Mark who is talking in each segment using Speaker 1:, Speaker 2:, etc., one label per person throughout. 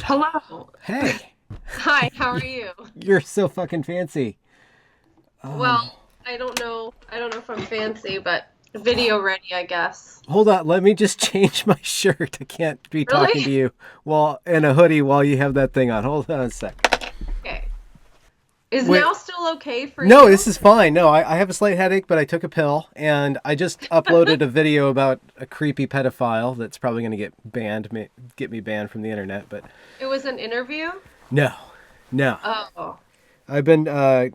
Speaker 1: Hello.
Speaker 2: Hey,
Speaker 1: Hi, how are you?
Speaker 2: you're so fucking fancy.
Speaker 1: Well,
Speaker 2: Um,
Speaker 1: I don't know if I'm fancy, but video ready, I guess.
Speaker 2: Hold on. Let me just change my shirt. I can't be talking
Speaker 1: Really?
Speaker 2: to you while in a hoodie while you have that thing on. Hold on a sec.
Speaker 1: Okay. Is
Speaker 2: Wait.
Speaker 1: now still okay for
Speaker 2: No, this
Speaker 1: you?
Speaker 2: is fine. No, I have a slight headache, but I took a pill and I just uploaded a video about a creepy pedophile that's probably going to get me banned from the internet. But
Speaker 1: It was an interview?
Speaker 2: no, no.
Speaker 1: Oh.
Speaker 2: I've been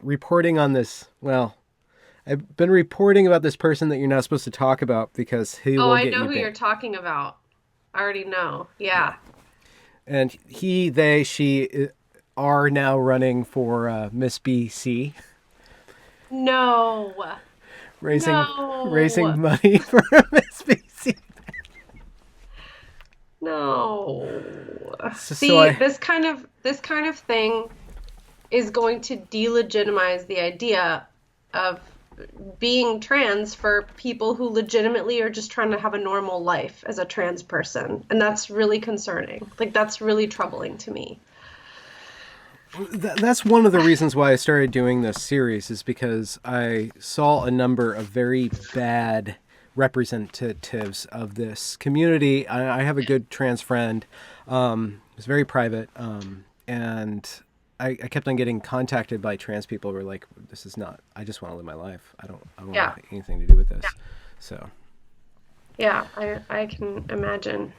Speaker 2: reporting on this. Well, I've been reporting about this person that you're not supposed to talk about because he
Speaker 1: Oh,
Speaker 2: will
Speaker 1: I
Speaker 2: get
Speaker 1: know
Speaker 2: you
Speaker 1: who
Speaker 2: banned.
Speaker 1: you're talking about. I already know.
Speaker 2: Yeah.
Speaker 1: Yeah.
Speaker 2: And he, they, she are now running for Miss BC,
Speaker 1: No.
Speaker 2: raising
Speaker 1: No.
Speaker 2: raising money for Miss BC.
Speaker 1: No.
Speaker 2: So
Speaker 1: See,
Speaker 2: I,
Speaker 1: this kind of thing is going to delegitimize the idea of being trans for people who legitimately are just trying to have a normal life as a trans person. And that's really concerning. Like, that's really troubling to me.
Speaker 2: that's one of the reasons why I started doing this series is because I saw a number of very bad representatives of this community. I have a good trans friend. It's very private, and I kept on getting contacted by trans people who were like, "This is not. I just want to live my life. I don't want to
Speaker 1: Yeah.
Speaker 2: have anything to do with this." So
Speaker 1: Yeah, I can imagine.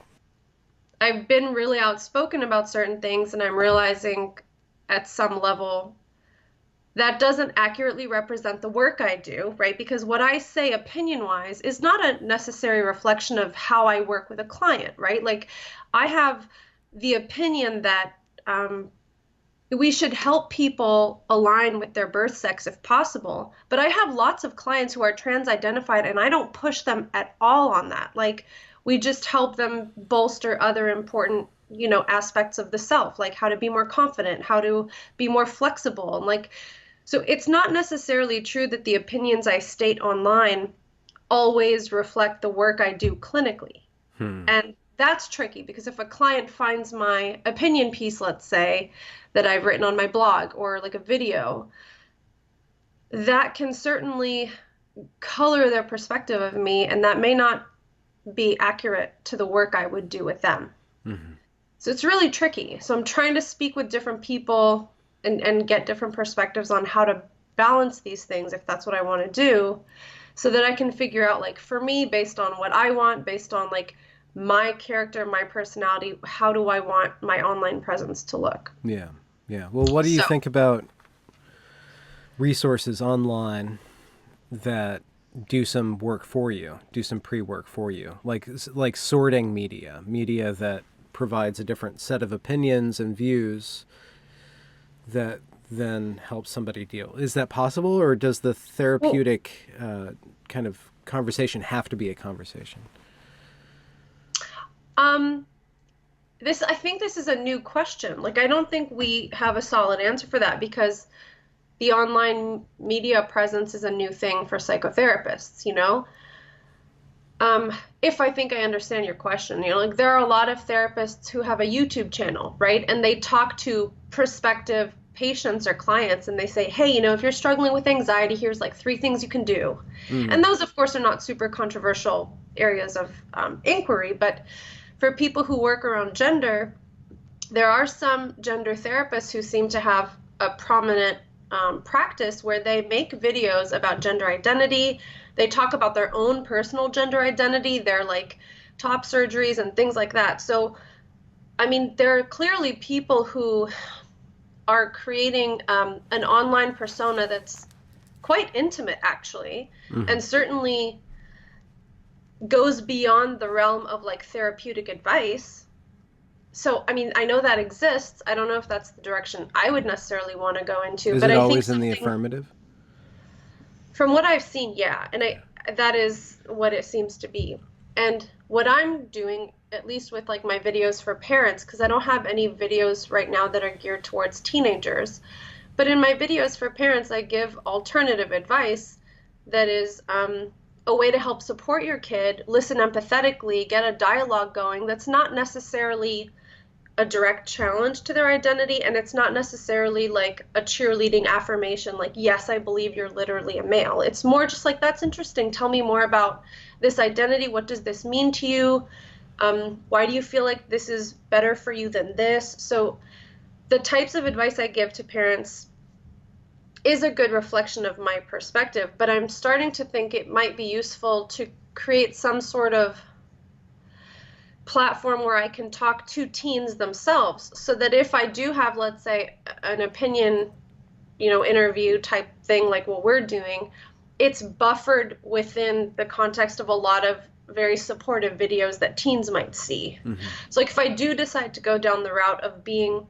Speaker 1: I've been really outspoken about certain things, and I'm realizing at some level that doesn't accurately represent the work I do, right? Because what I say opinion wise is not a necessary reflection of how I work with a client, right? Like, I have the opinion that um, we should help people align with their birth sex if possible. But I have lots of clients who are trans identified, and I don't push them at all on that. Like, we just help them bolster other important aspects of the self, like how to be more confident, how to be more flexible, and like, so it's not necessarily true that the opinions I state online always reflect the work I do clinically.
Speaker 2: hmm.
Speaker 1: And that's tricky because if a client finds my opinion piece, let's say, that I've written on my blog or like a video, that can certainly color their perspective of me, and that may not be accurate to the work I would do with them.
Speaker 2: Hmm.
Speaker 1: So it's really tricky. So I'm trying to speak with different people and get different perspectives on how to balance these things if that's what I want to do, so that I can figure out, like, for me, based on what I want, based on like my character, my personality, how do I want my online presence to look?
Speaker 2: Yeah, yeah. Well, what do you
Speaker 1: So,
Speaker 2: think about resources online that do some work for you, do some pre-work for you, like sorting media that provides a different set of opinions and views that then helps somebody deal. Is that possible, or does the
Speaker 1: well,
Speaker 2: therapeutic kind of conversation have to be a conversation?
Speaker 1: um, I think this is a new question. Like, I don't think we have a solid answer for that because the online media presence is a new thing for psychotherapists, you know? Um, if I think I understand your question, like, there are a lot of therapists who have a YouTube channel, right? And they talk to prospective patients or clients and they say, hey, if you're struggling with anxiety, here's like 3 things you can do. And
Speaker 2: Mm.
Speaker 1: those, of course, are not super controversial areas of inquiry, but for people who work around gender, there are some gender therapists who seem to have a prominent practice where they make videos about gender identity. They talk about their own personal gender identity, their like top surgeries and things like that. So, I mean, there are clearly people who are creating an online persona that's quite intimate, actually,
Speaker 2: Mm-hmm.
Speaker 1: and certainly goes beyond the realm of like therapeutic advice. So, I mean, I know that exists. I don't know if that's the direction I would necessarily want to go into,
Speaker 2: Is
Speaker 1: but
Speaker 2: it
Speaker 1: I think
Speaker 2: always in the
Speaker 1: something
Speaker 2: affirmative?
Speaker 1: from what I've seen, yeah, and
Speaker 2: Yeah.
Speaker 1: I that is what it seems to be. And what I'm doing, at least with like my videos for parents, because I don't have any videos right now that are geared towards teenagers, but in my videos for parents, I give alternative advice that is a way to help support your kid, listen empathetically, get a dialogue going that's not necessarily a direct challenge to their identity, and it's not necessarily like a cheerleading affirmation like, yes, I believe you're literally a male. It's more just like, that's interesting, tell me more about this identity, what does this mean to you, why do you feel like this is better for you than this? So the types of advice I give to parents is a good reflection of my perspective, but I'm starting to think it might be useful to create some sort of platform where I can talk to teens themselves, so that if I do have, let's say, an opinion, interview type thing like what we're doing, it's buffered within the context of a lot of very supportive videos that teens might see.
Speaker 2: Mm-hmm.
Speaker 1: So like if I do decide to go down the route of being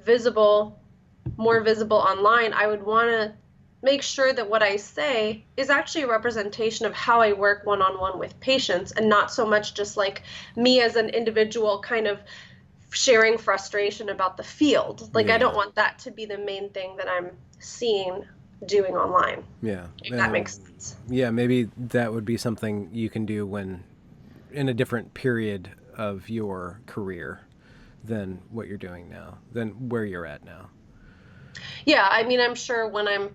Speaker 1: visible, more visible online, I would want to make sure that what I say is actually a representation of how I work one-on-one with patients, and not so much just like me as an individual kind of sharing frustration about the field. Like,
Speaker 2: Yeah.
Speaker 1: I don't want that to be the main thing that I'm seeing doing online.
Speaker 2: Yeah.
Speaker 1: If that makes sense.
Speaker 2: Yeah, maybe that would be something you can do when in a different period of your career than what you're doing now, than where you're at now.
Speaker 1: Yeah, I mean, I'm sure when I'm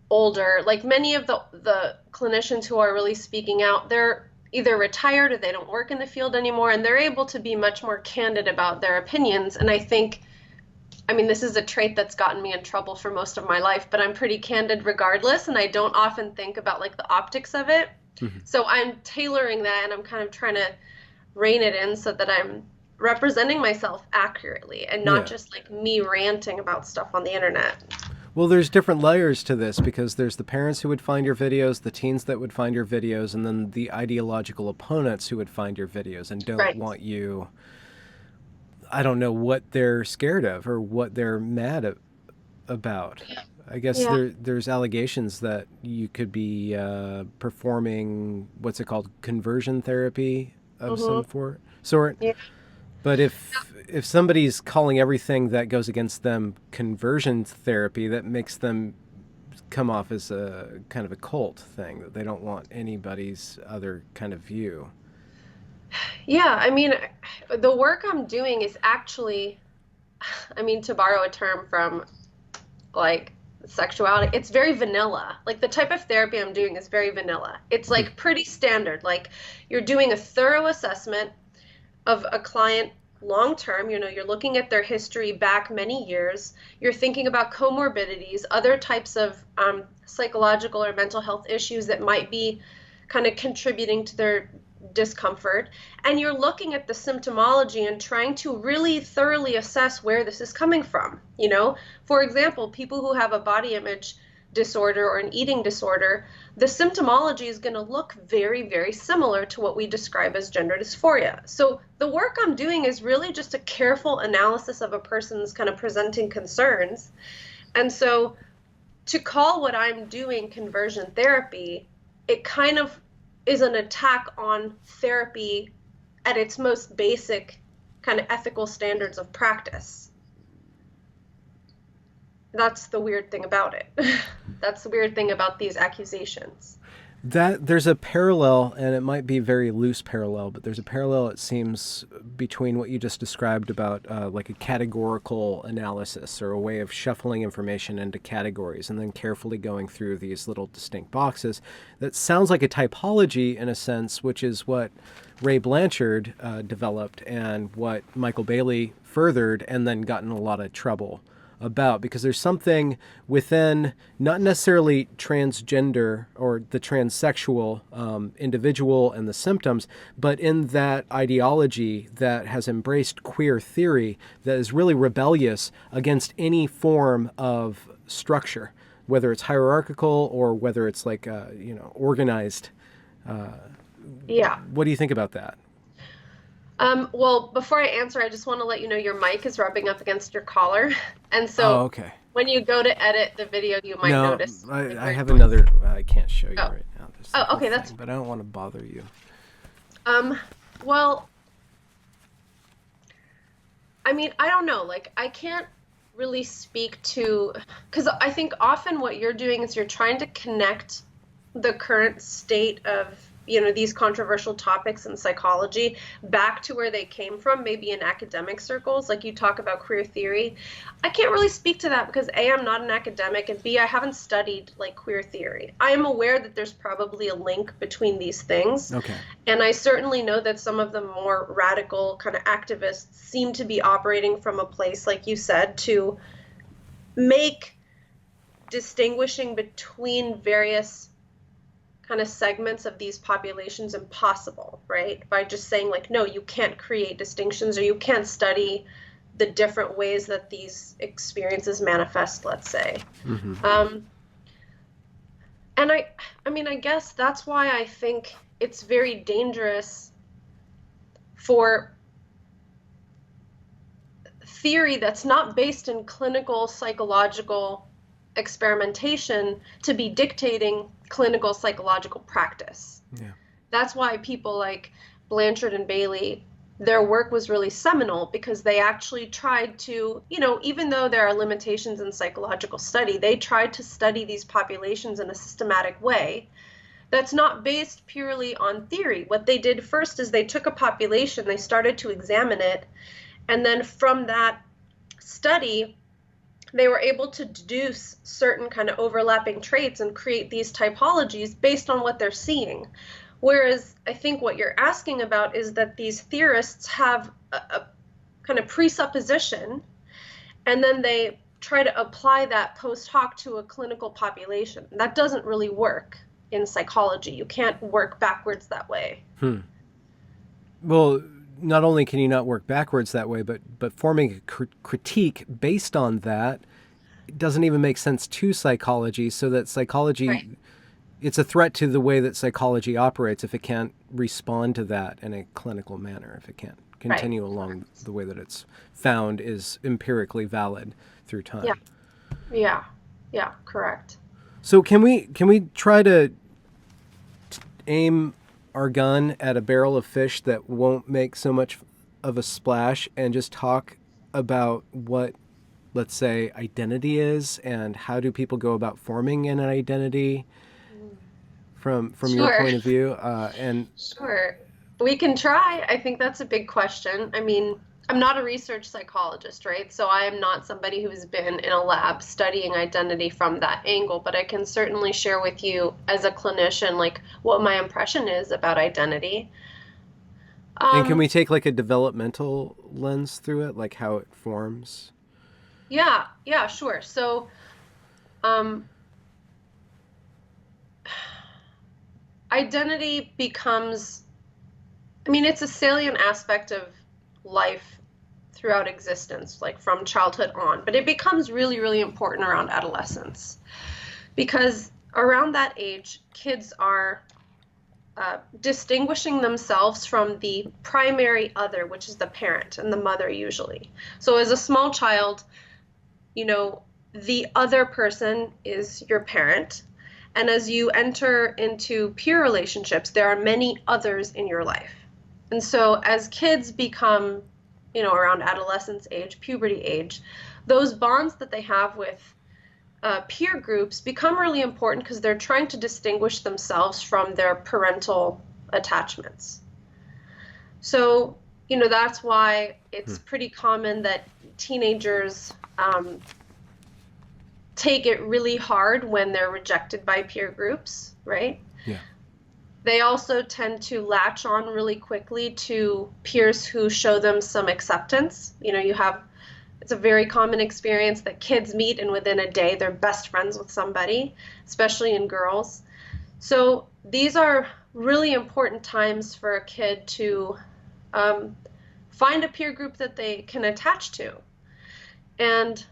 Speaker 1: older, like many of the clinicians who are really speaking out, they're either retired or they don't work in the field anymore, and they're able to be much more candid about their opinions. And I think, I mean, this is a trait that's gotten me in trouble for most of my life, but I'm pretty candid regardless, and I don't often think about like the optics of it.
Speaker 2: Mm-hmm.
Speaker 1: So I'm tailoring that, and I'm kind of trying to rein it in so that I'm representing myself accurately and not just like me ranting about stuff on the internet.
Speaker 2: Well, there's different layers to this, because there's the parents who would find your videos, the teens that would find your videos, and then the ideological opponents who would find your videos and don't want you. I don't know what they're scared of or what they're mad about. I guess there's allegations that you could be performing, what's it called, conversion therapy of some sort.
Speaker 1: Yeah.
Speaker 2: But if somebody's calling everything that goes against them conversion therapy, that makes them come off as a kind of a cult thing, that they don't want anybody's other kind of view.
Speaker 1: Yeah, I mean, the work I'm doing is actually, I mean, to borrow a term from like sexuality, it's very vanilla. Like the type of therapy I'm doing is very vanilla. It's like pretty standard. Like you're doing a thorough assessment of a client long term. You're looking at their history back many years. You're thinking about comorbidities, other types of psychological or mental health issues that might be kind of contributing to their discomfort. And you're looking at the symptomology and trying to really thoroughly assess where this is coming from. For example, people who have a body image disorder or an eating disorder, the symptomology is going to look very, very similar to what we describe as gender dysphoria. So the work I'm doing is really just a careful analysis of a person's kind of presenting concerns. And so to call what I'm doing conversion therapy, it kind of is an attack on therapy at its most basic kind of ethical standards of practice. That's the weird thing about it. That's the weird thing about these accusations.
Speaker 2: That there's a parallel, and it might be a very loose parallel, but there's a parallel, it seems, between what you just described about like a categorical analysis, or a way of shuffling information into categories and then carefully going through these little distinct boxes. That sounds like a typology in a sense, which is what Ray Blanchard developed and what Michael Bailey furthered and then got in a lot of trouble about, because there's something within not necessarily transgender or the transsexual individual and the symptoms, but in that ideology that has embraced queer theory that is really rebellious against any form of structure, whether it's hierarchical or whether it's like organized. What do you think about that?
Speaker 1: Well, before I answer, I just want to let you know your mic is rubbing up against your collar. And so
Speaker 2: okay.
Speaker 1: When you go to edit the video, you might notice.
Speaker 2: I have another, I can't show you right now.
Speaker 1: Okay, that's...
Speaker 2: But I don't want to bother you.
Speaker 1: Well, I mean, I don't know. Like, I can't really speak to... Because I think often what you're doing is you're trying to connect the current state of these controversial topics in psychology back to where they came from, maybe in academic circles, like you talk about queer theory. I can't really speak to that because A, I'm not an academic, and B, I haven't studied like queer theory. I am aware that there's probably a link between these things.
Speaker 2: Okay.
Speaker 1: And I certainly know that some of the more radical kind of activists seem to be operating from a place, like you said, to make distinguishing between various kind of segments of these populations impossible, right? By just saying like, no, you can't create distinctions, or you can't study the different ways that these experiences manifest, let's say.
Speaker 2: Mm-hmm.
Speaker 1: And I mean, I guess that's why I think it's very dangerous for theory that's not based in clinical psychological experimentation to be dictating clinical psychological practice.
Speaker 2: Yeah.
Speaker 1: That's why people like Blanchard and Bailey, their work was really seminal, because they actually tried to, even though there are limitations in psychological study, they tried to study these populations in a systematic way that's not based purely on theory. What they did first is they took a population, they started to examine it, and then from that study, they were able to deduce certain kind of overlapping traits and create these typologies based on what they're seeing. Whereas I think what you're asking about is that these theorists have a kind of presupposition, and then they try to apply that post hoc to a clinical population. That doesn't really work in psychology. You can't work backwards that way.
Speaker 2: Well, not only can you not work backwards that way, but forming a critique based on that doesn't even make sense to psychology, so that psychology,
Speaker 1: Right.
Speaker 2: it's a threat to the way that psychology operates if it can't respond to that in a clinical manner, if it can't
Speaker 1: Right.
Speaker 2: continue along the way that it's found is empirically valid through
Speaker 1: Yeah.
Speaker 2: time.
Speaker 1: Yeah. Yeah. Correct.
Speaker 2: So can we try to aim our gun at a barrel of fish that won't make so much of a splash and just talk about what, let's say, identity is, and how do people go about forming an identity from your
Speaker 1: Sure.
Speaker 2: point of view? And
Speaker 1: Sure. We can try. I think that's a big question. I mean, I'm not a research psychologist, right? So I am not somebody who's been in a lab studying identity from that angle, but I can certainly share with you as a clinician, like what my impression is about identity.
Speaker 2: can
Speaker 1: Um,
Speaker 2: we take like a developmental lens through it, like how it forms?
Speaker 1: yeah, yeah, sure. So, um, identity becomes, I mean, it's a salient aspect of life throughout existence, like from childhood on, but it becomes really, really important around adolescence, because around that age, kids are distinguishing themselves from the primary other, which is the parent and the mother usually. So as a small child, the other person is your parent. And as you enter into peer relationships, there are many others in your life. And so as kids become, around adolescence age, puberty age, those bonds that they have with peer groups become really important because they're trying to distinguish themselves from their parental attachments. So, that's why it's pretty common that teenagers take it really hard when they're rejected by peer groups, right?
Speaker 2: Yeah.
Speaker 1: They also tend to latch on really quickly to peers who show them some acceptance. It's a very common experience that kids meet and within a day they're best friends with somebody, especially in girls. So these are really important times for a kid to find a peer group that they can attach to. And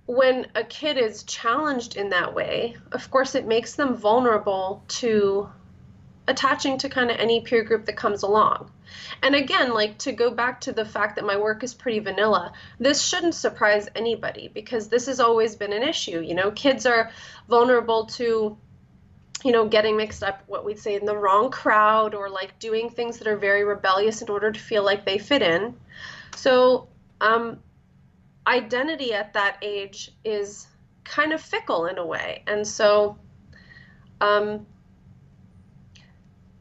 Speaker 1: when a kid is challenged in that way, of course, it makes them vulnerable to attaching to kind of any peer group that comes along. And again, like to go back to the fact that my work is pretty vanilla, this shouldn't surprise anybody because this has always been an issue. Kids are vulnerable to, getting mixed up, what we'd say, in the wrong crowd, or like doing things that are very rebellious in order to feel like they fit in. So, identity at that age is kind of fickle in a way. And so,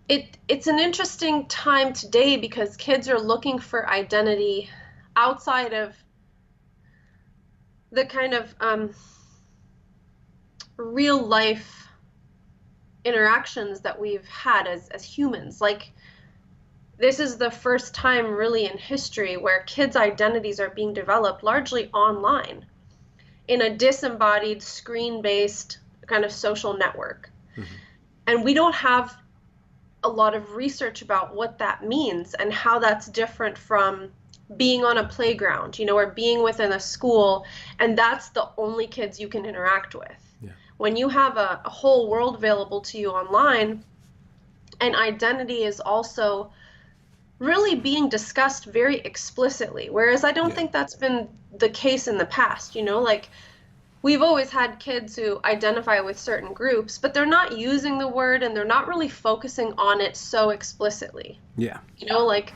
Speaker 1: it's an interesting time today because kids are looking for identity outside of the kind of real life interactions that we've had as humans. Like, this is the first time really in history where kids' identities are being developed largely online in a disembodied, screen based kind of social network.
Speaker 2: Hmm.
Speaker 1: And we don't have a lot of research about what that means and how that's different from being on a playground, or being within a school, and that's the only kids you can interact with.
Speaker 2: Yeah.
Speaker 1: When you have a whole world available to you online, and identity is also really being discussed very explicitly, whereas I don't
Speaker 2: Yeah.
Speaker 1: think that's been the case in the past, like we've always had kids who identify with certain groups, but they're not using the word and they're not really focusing on it so explicitly.
Speaker 2: Yeah.
Speaker 1: Like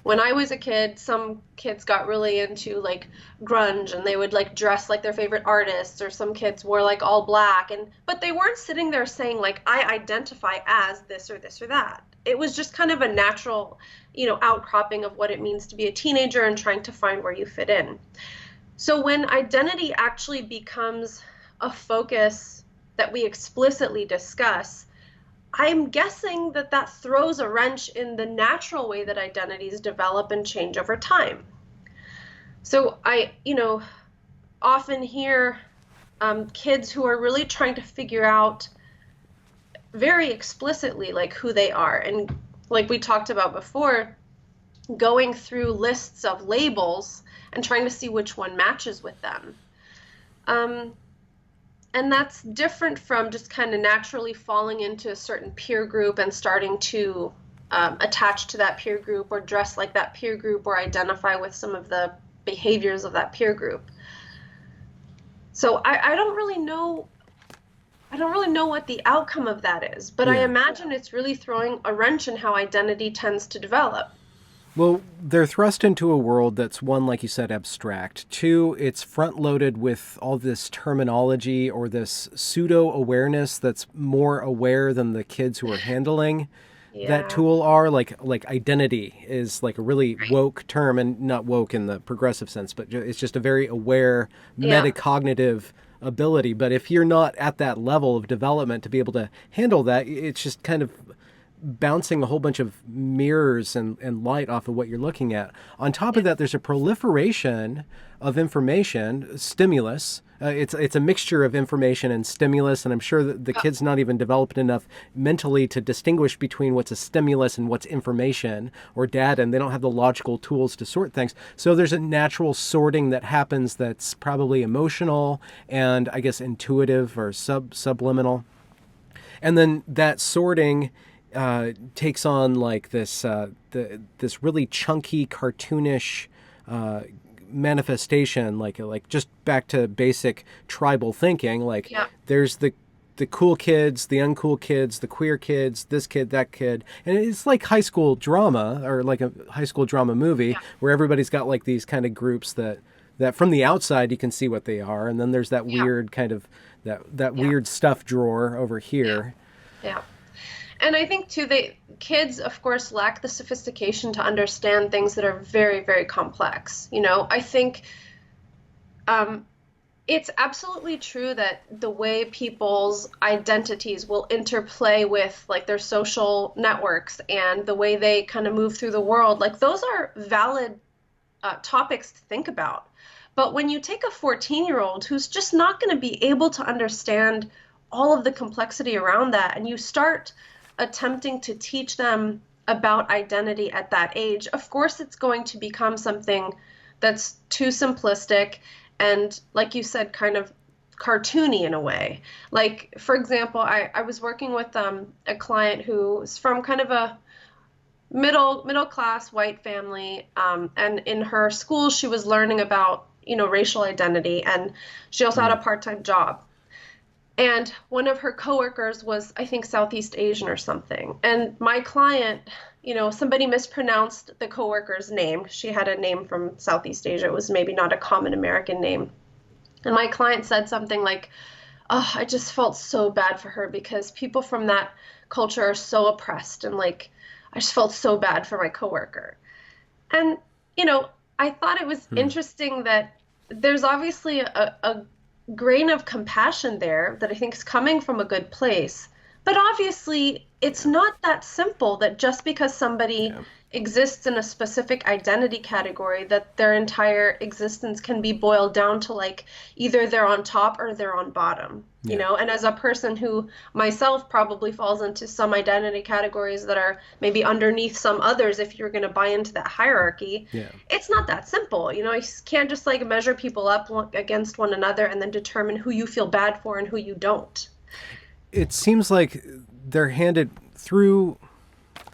Speaker 1: when I was a kid, some kids got really into like grunge and they would like dress like their favorite artists, or some kids wore like all black, and but they weren't sitting there saying like I identify as this or this or that. It was just kind of a natural, outcropping of what it means to be a teenager and trying to find where you fit in. So when identity actually becomes a focus that we explicitly discuss, I'm guessing that that throws a wrench in the natural way that identities develop and change over time. So I, often hear kids who are really trying to figure out very explicitly like who they are. And like we talked about before, going through lists of labels and trying to see which one matches with them. Um, and that's different from just kind of naturally falling into a certain peer group and starting to attach to that peer group or dress like that peer group or identify with some of the behaviors of that peer group. So I don't really know. I don't really know what the outcome of that is, but I
Speaker 2: Yeah.
Speaker 1: imagine it's really throwing a wrench in how identity tends to develop.
Speaker 2: Well, they're thrust into a world that's, one, like you said, abstract. Two, it's front loaded with all this terminology or this pseudo awareness that's more aware than the kids who are handling that
Speaker 1: Yeah.
Speaker 2: tool are. Like identity is like a really woke term, and not woke in the progressive sense, but it's just a very aware
Speaker 1: Yeah.
Speaker 2: metacognitive ability. But if you're not at that level of development to be able to handle that, it's just kind of bouncing a whole bunch of mirrors and light off of what you're looking at. On top of that, there's a proliferation of information, stimulus. It's a mixture of information and stimulus, and I'm sure that the kid's not even developed enough mentally to distinguish between what's a stimulus and what's information or data, and they don't have the logical tools to sort things. So there's a natural sorting that happens that's probably emotional and I guess intuitive or subliminal. And then that sorting takes on like this really chunky, cartoonish manifestation, like just back to basic tribal thinking. Like
Speaker 1: Yeah.
Speaker 2: there's the cool kids, the uncool kids, the queer kids, this kid, that kid, and it's like high school drama or like a high school drama movie
Speaker 1: Yeah.
Speaker 2: where everybody's got like these kind of groups that from the outside you can see what they are, and then there's that
Speaker 1: Yeah.
Speaker 2: weird kind of that
Speaker 1: Yeah.
Speaker 2: weird stuff drawer over
Speaker 1: Yeah.
Speaker 2: here.
Speaker 1: Yeah. And I think too, they kids, of course, lack the sophistication to understand things that are very, very complex. I think um, it's absolutely true that the way people's identities will interplay with like their social networks and the way they kind of move through the world, like those are valid topics to think about. But when you take a 14-year-old who's just not going to be able to understand all of the complexity around that, and you start attempting to teach them about identity at that age, of course it's going to become something that's too simplistic and, like you said, kind of cartoony in a way. Like, for example, I was working with a client who was from kind of a middle class white family, and in her school she was learning about racial identity, and she also had a
Speaker 2: Mm.
Speaker 1: part-time job. And one of her coworkers was, I think, Southeast Asian or something. And my client, somebody mispronounced the coworker's name. She had a name from Southeast Asia. It was maybe not a common American name. And my client said something like, oh, I just felt so bad for her because people from that culture are so oppressed, and like I just felt so bad for my coworker. And, you know, I thought it was
Speaker 2: Hmm.
Speaker 1: interesting that there's obviously a grain of compassion there that I think is coming from a good place. But obviously, it's
Speaker 2: Yeah.
Speaker 1: not that simple that just because somebody
Speaker 2: Yeah.
Speaker 1: exists in a specific identity category, that their entire existence can be boiled down to like either they're on top or they're on bottom, you
Speaker 2: Yeah.
Speaker 1: know? And as a person who myself probably falls into some identity categories that are maybe underneath some others, if you're going to buy into that hierarchy,
Speaker 2: Yeah.
Speaker 1: it's not that simple. You know, you can't just like measure people up against one another and then determine who you feel bad for and who you don't.
Speaker 2: It seems like they're handed through,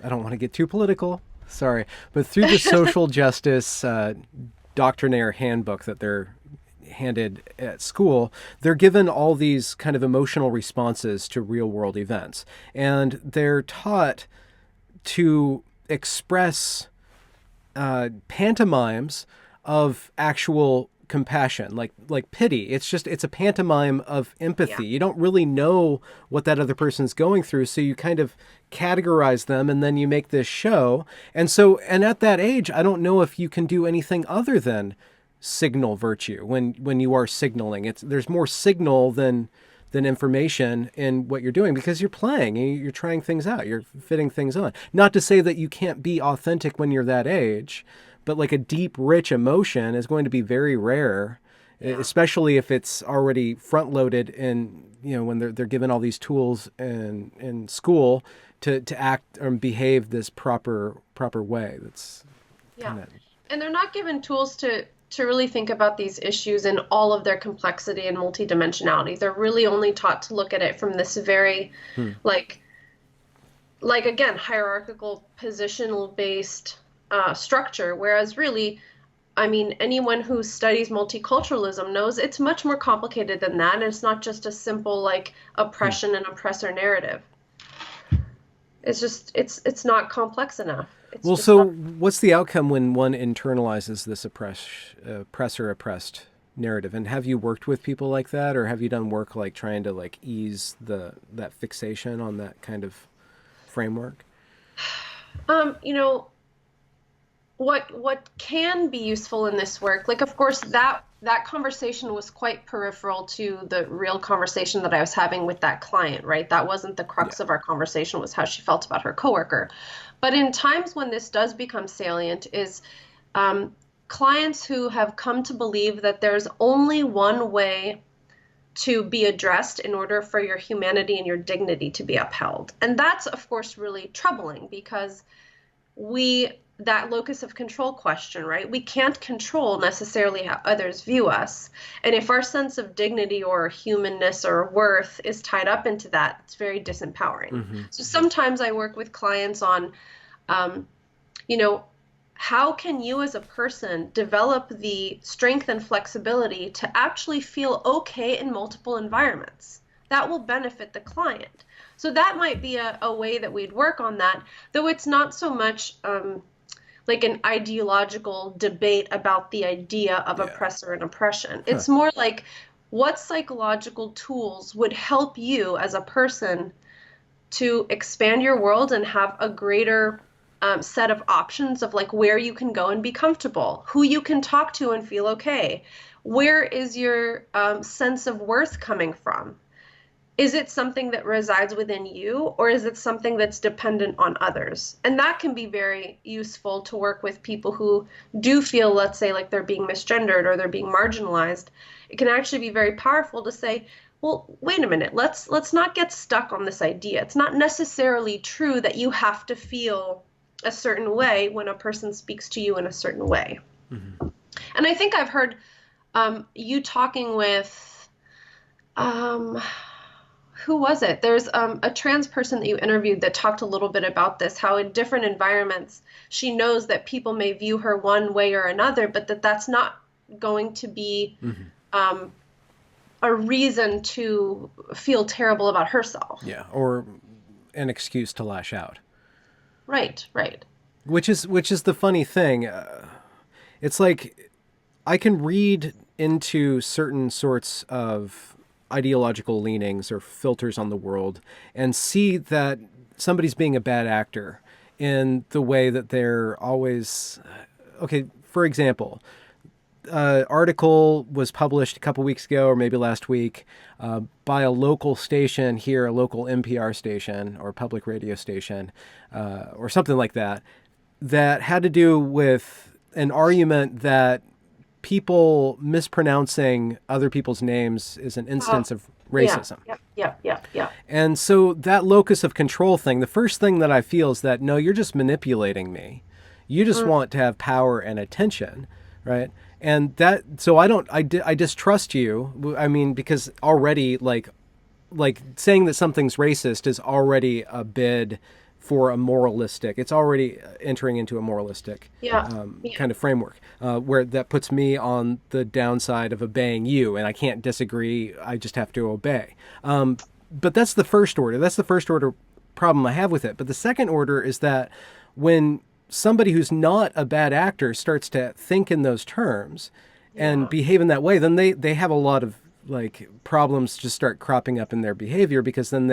Speaker 2: I don't want to get too political, sorry, but through the social justice doctrinaire handbook that they're handed at school, they're given all these kind of emotional responses to real world events. And they're taught to express pantomimes of actual compassion, like pity. It's a pantomime of
Speaker 1: Yeah.
Speaker 2: empathy. You don't really know what that other person's going through, so you kind of categorize them and then you make this show. And at that age, I don't know if you can do anything other than signal virtue when you are signaling. There's more signal than information in what you're doing because you're playing, you're trying things out, you're fitting things on. Not to say that you can't be authentic when you're that age, but like a deep, rich emotion is going to be very rare,
Speaker 1: Yeah.
Speaker 2: especially if it's already front loaded in, when they're given all these tools in school to act or behave this proper way. That's
Speaker 1: Yeah.
Speaker 2: kind of
Speaker 1: And they're not given tools to really think about these issues in all of their complexity and multidimensionality. They're really only taught to look at it from this very
Speaker 2: hmm.
Speaker 1: like again, hierarchical positional based structure, whereas really, I mean, anyone who studies multiculturalism knows it's much more complicated than that, and it's not just a simple like
Speaker 2: Hmm.
Speaker 1: oppression and oppressor narrative. It's not complex enough. It's
Speaker 2: Well,
Speaker 1: just
Speaker 2: so
Speaker 1: not.
Speaker 2: what's the outcome when one internalizes this oppressor oppressed narrative? And have you worked with people like that, or have you done work like trying to like ease that fixation on that kind of framework?
Speaker 1: You know, what can be useful in this work, like of course that conversation was quite peripheral to the real conversation that I was having with that client, right? That wasn't the
Speaker 2: Yeah.
Speaker 1: crux of our conversation, was how she felt about her coworker. But in times when this does become salient is um, clients who have come to believe that there's only one way to be addressed in order for your humanity and your dignity to be upheld. And that's of course really troubling because we that locus of control question, right? We can't control necessarily how others view us. And if our sense of dignity or humanness or worth is tied up into that, it's very disempowering.
Speaker 2: Mm-hmm.
Speaker 1: So sometimes I work with clients on, um, you know, how can you as a person develop the strength and flexibility to actually feel okay in multiple environments? That will benefit the client. So that might be a way that we'd work on that, though it's not so much like an ideological debate about the idea of
Speaker 2: Yeah.
Speaker 1: oppressor and oppression.
Speaker 2: Huh.
Speaker 1: It's more like what psychological tools would help you as a person to expand your world and have a greater set of options of like where you can go and be comfortable, who you can talk to and feel okay. Where is your sense of worth coming from? Is it something that resides within you, or is it something that's dependent on others? And that can be very useful to work with people who do feel, let's say, like they're being misgendered or they're being marginalized. It can actually be very powerful to say, well, wait a minute, let's not get stuck on this idea. It's not necessarily true that you have to feel a certain way when a person speaks to you in a certain way.
Speaker 2: Mm-hmm.
Speaker 1: And I think I've heard you talking with um, who was it? There's a trans person that you interviewed that talked a little bit about this, how in different environments she knows that people may view her one way or another, but that's not going to be
Speaker 2: Mm-hmm.
Speaker 1: um, a reason to feel terrible about herself.
Speaker 2: Yeah, or an excuse to lash out.
Speaker 1: Right, right.
Speaker 2: Which is the funny thing. It's like I can read into certain sorts of ideological leanings or filters on the world and see that somebody's being a bad actor in the way that they're always, okay, for example, article was published a couple weeks ago or maybe last week by a local station here, a local NPR station or public radio station or something like that, that had to do with an argument that people mispronouncing other people's names is an
Speaker 1: Uh,
Speaker 2: instance of
Speaker 1: yeah,
Speaker 2: racism.
Speaker 1: yeah, yeah, yeah, yeah.
Speaker 2: And so that locus of control thing, the first thing that I feel is that, no, you're just manipulating me. You just
Speaker 1: Mm,
Speaker 2: want to have power and attention, right? And that, so I distrust you. I mean, because already, like saying that something's racist is already a bid for a moralistic. It's already entering into a moralistic
Speaker 1: yeah, yeah,
Speaker 2: kind of framework where that puts me on the downside of obeying you, and I can't disagree. I just have to obey. But that's the first order. That's the first order problem I have with it. But the second order is that when somebody who's not a bad actor starts to think in those terms and
Speaker 1: yeah,
Speaker 2: behave in that way, then they have a lot of like problems just start cropping up in their behavior, because then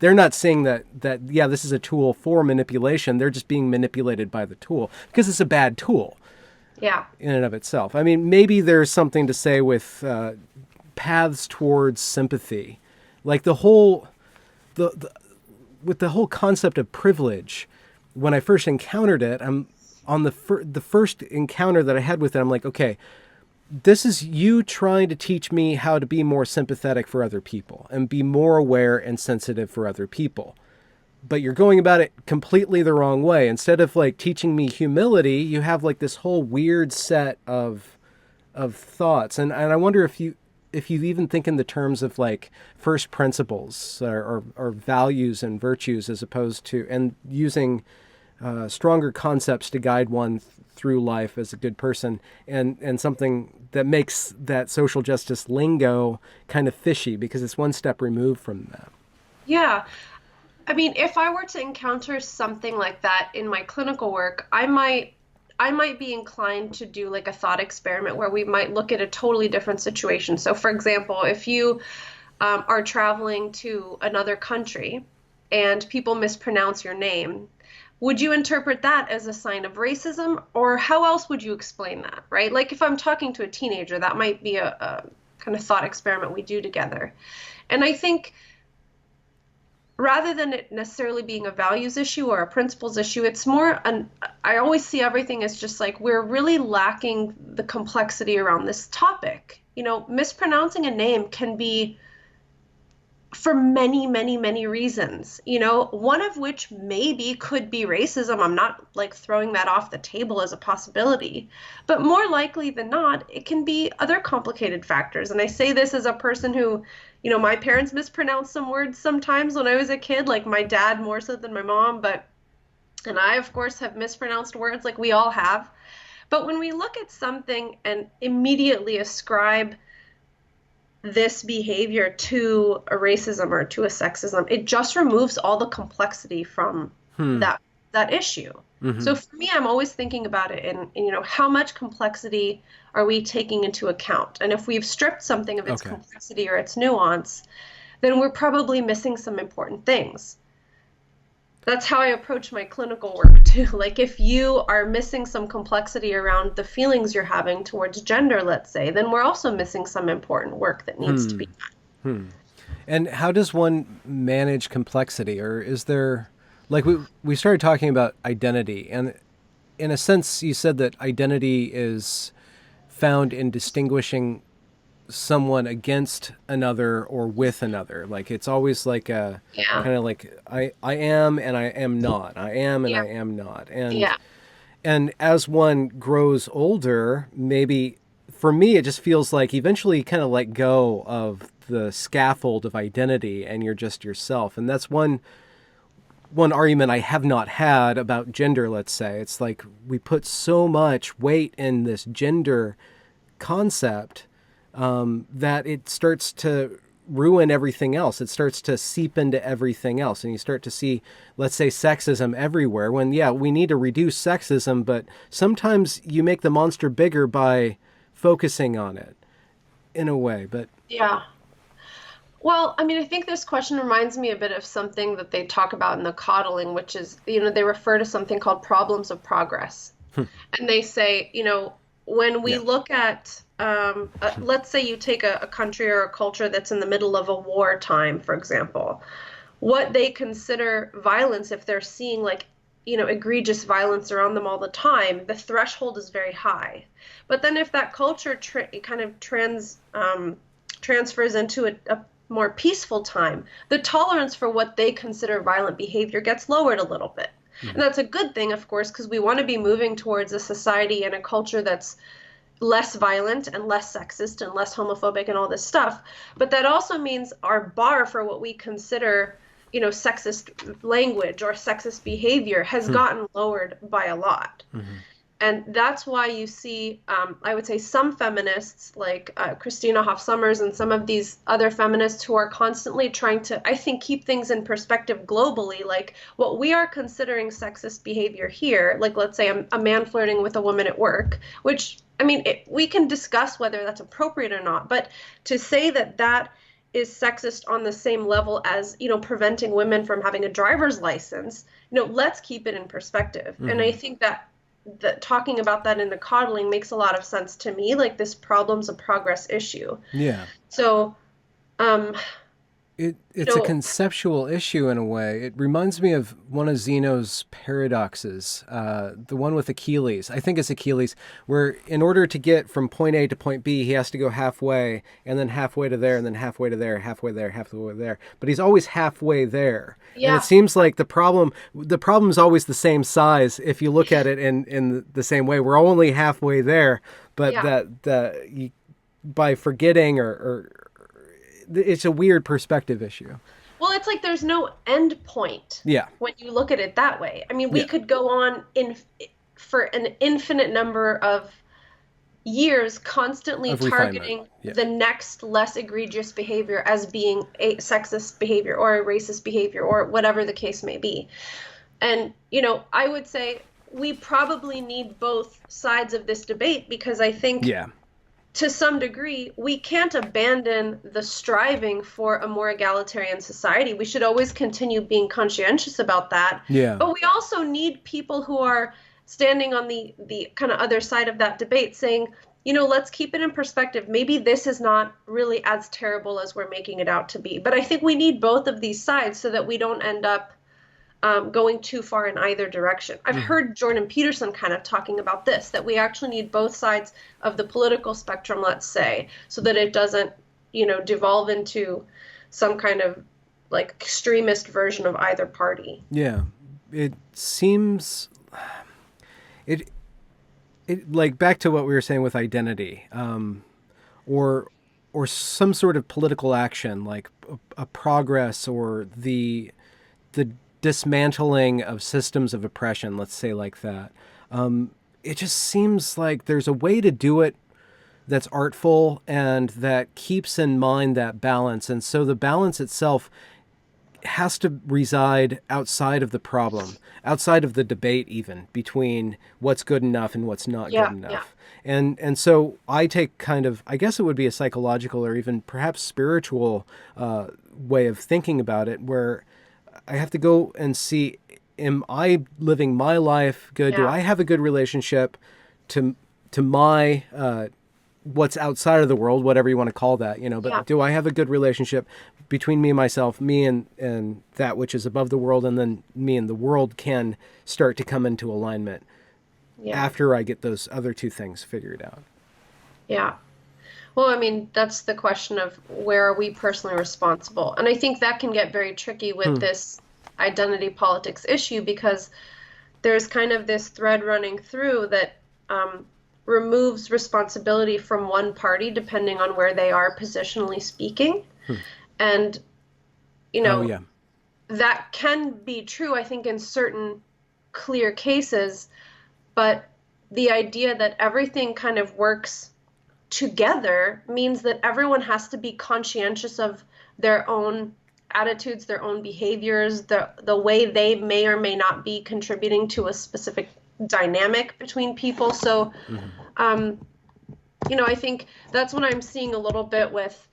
Speaker 2: they're not seeing that yeah, this is a tool for manipulation. They're just being manipulated by the tool because it's a bad tool
Speaker 1: yeah,
Speaker 2: in and of itself. I mean, maybe there's something to say with paths towards sympathy, like the with the whole concept of privilege. When I first encountered it, I'm on the first encounter that I had with it, I'm like, okay, this is you trying to teach me how to be more sympathetic for other people and be more aware and sensitive for other people. But you're going about it completely the wrong way. Instead of like teaching me humility, you have like this whole weird set of thoughts. And I wonder if you even think in the terms of like first principles or values and virtues, as opposed to, and using stronger concepts to guide one through life as a good person, and something that makes that social justice lingo kind of fishy because it's one step removed from that.
Speaker 1: yeah. I mean, if I were to encounter something like that in my clinical work, I might be inclined to do like a thought experiment where we might look at a totally different situation. So, for example, if you are traveling to another country and people mispronounce your name, would you interpret that as a sign of racism, or how else would you explain that, right? Like if I'm talking to a teenager, that might be a kind of thought experiment we do together. And I think rather than it necessarily being a values issue or a principles issue, it's more I always see everything as just like we're really lacking the complexity around this topic. You know, mispronouncing a name can be for many, many, many reasons, you know, one of which maybe could be racism. I'm not like throwing that off the table as a possibility, but more likely than not, it can be other complicated factors. And I say this as a person who, you know, my parents mispronounced some words sometimes when I was a kid, like my dad more so than my mom, and I, of course, have mispronounced words like we all have. But when we look at something and immediately ascribe this behavior to a racism or to a sexism, it just removes all the complexity from
Speaker 2: Hmm.
Speaker 1: that issue.
Speaker 2: Mm-hmm.
Speaker 1: So for me, I'm always thinking about it in you know, how much complexity are we taking into account? And if we've stripped something of its
Speaker 2: Okay.
Speaker 1: complexity or its nuance, then we're probably missing some important things. That's how I approach my clinical work too. Like if you are missing some complexity around the feelings you're having towards gender, let's say, then we're also missing some important work that needs to
Speaker 2: Hmm.
Speaker 1: be
Speaker 2: Hmm. And how does one manage complexity? Or is there, like we started talking about identity, and in a sense, you said that identity is found in distinguishing someone against another or with another. Like it's always like a
Speaker 1: done. Yeah.
Speaker 2: kind of like I am and I am not. I am and
Speaker 1: Yeah.
Speaker 2: I am not.
Speaker 1: Yeah.
Speaker 2: And as one grows older, maybe for me it just feels like eventually you kind of let go of the scaffold of identity and you're just yourself. And that's one argument I have not had about gender, let's say. It's like we put so much weight in this gender concept that it starts to ruin everything else. It starts to seep into everything else. And you start to see, let's say, sexism everywhere when, yeah, we need to reduce sexism, but sometimes you make the monster bigger by focusing on it in a way. But
Speaker 1: Yeah. Well, I mean, I think this question reminds me a bit of something that they talk about in the coddling, which is, they refer to something called problems of progress.
Speaker 2: Hmm.
Speaker 1: And they say, when we
Speaker 2: Yeah.
Speaker 1: look at, let's say you take a country or a culture that's in the middle of a war time, for example, what they consider violence, if they're seeing like, egregious violence around them all the time, the threshold is very high. But then if that culture kind of transfers into a more peaceful time, the tolerance for what they consider violent behavior gets lowered a little bit.
Speaker 2: Hmm.
Speaker 1: And that's a good thing, of course, because we want to be moving towards a society and a culture that's less violent and less sexist and less homophobic and all this stuff. But that also means our bar for what we consider, sexist language or sexist behavior has
Speaker 2: Hmm.
Speaker 1: gotten lowered by a lot.
Speaker 2: Hmm.
Speaker 1: And that's why you see, I would say, some feminists like Christina Hoff Sommers and some of these other feminists who are constantly trying to, I think, keep things in perspective globally. Like what we are considering sexist behavior here, like let's say a man flirting with a woman at work, which, I mean, we can discuss whether that's appropriate or not, but to say that that is sexist on the same level as, preventing women from having a driver's license, let's keep it in perspective. And I
Speaker 2: Hmm.
Speaker 1: think that talking about that in the coddling makes a lot of sense to me, like this problems of progress issue.
Speaker 2: Yeah.
Speaker 1: So, um, you
Speaker 2: It's a
Speaker 1: know,
Speaker 2: conceptual issue in a way. It reminds me of one of Zeno's paradoxes, the one with Achilles. I think it's Achilles, where in order to get from point A to point B, he has to go halfway, and then halfway to there, and then halfway to there, halfway there, halfway there. But he's always halfway there, and it
Speaker 1: yeah,
Speaker 2: seems like the problem is always the same size if you look at it in the same way. We're only halfway there, but
Speaker 1: yeah.
Speaker 2: by forgetting or it's a weird perspective issue.
Speaker 1: Well, it's like there's no end point
Speaker 2: Yeah,
Speaker 1: when you look at it that way. I mean, we
Speaker 2: yeah,
Speaker 1: could go on in for an infinite number of years constantly
Speaker 2: of refinement.
Speaker 1: targeting
Speaker 2: Yeah,
Speaker 1: the next less egregious behavior as being a sexist behavior or a racist behavior or whatever the case may be. And, I would say we probably need both sides of this debate because I think
Speaker 2: yeah,
Speaker 1: to some degree we can't abandon the striving for a more egalitarian society. We should always continue being conscientious about that.
Speaker 2: yeah.
Speaker 1: But we also need people who are standing on the kind of other side of that debate saying, let's keep it in perspective. Maybe this is not really as terrible as we're making it out to be. But I think we need both of these sides so that we don't end up going too far in either direction. I've
Speaker 2: Hmm.
Speaker 1: heard Jordan Peterson kind of talking about this, that we actually need both sides of the political spectrum, let's say, so that it doesn't, devolve into some kind of like extremist version of either party.
Speaker 2: Yeah. It seems it it like back to what we were saying with identity, or some sort of political action, like a progress or the dismantling of systems of oppression. Let's say like that. It just seems like there's a way to do it that's artful and that keeps in mind that balance. And so the balance itself has to reside outside of the problem, outside of the debate, even between what's good enough and what's not good
Speaker 1: Yeah, yeah,
Speaker 2: enough. And so I take kind of, I guess it would be a psychological or even perhaps spiritual way of thinking about it, where I have to go and see, am I living my life good? Do
Speaker 1: yeah,
Speaker 2: I have a good relationship to my what's outside of the world, whatever you want to call that,
Speaker 1: yeah,
Speaker 2: but do I have a good relationship between me and myself, me and that which is above the world, and then me and the world can start to come into alignment
Speaker 1: yeah,
Speaker 2: after I get those other two things figured out.
Speaker 1: yeah. Well, I mean, that's the question of where are we personally responsible? And I think that can get very tricky with
Speaker 2: Hmm.
Speaker 1: this identity politics issue because there's kind of this thread running through that removes responsibility from one party depending on where they are positionally speaking.
Speaker 2: Hmm.
Speaker 1: And, you
Speaker 2: Oh
Speaker 1: know,
Speaker 2: yeah.
Speaker 1: that can be true, I think, in certain clear cases, but the idea that everything kind of works together means that everyone has to be conscientious of their own attitudes, their own behaviors, the way they may or may not be contributing to a specific dynamic between people. So,
Speaker 2: Hmm.
Speaker 1: um, I think that's what I'm seeing a little bit with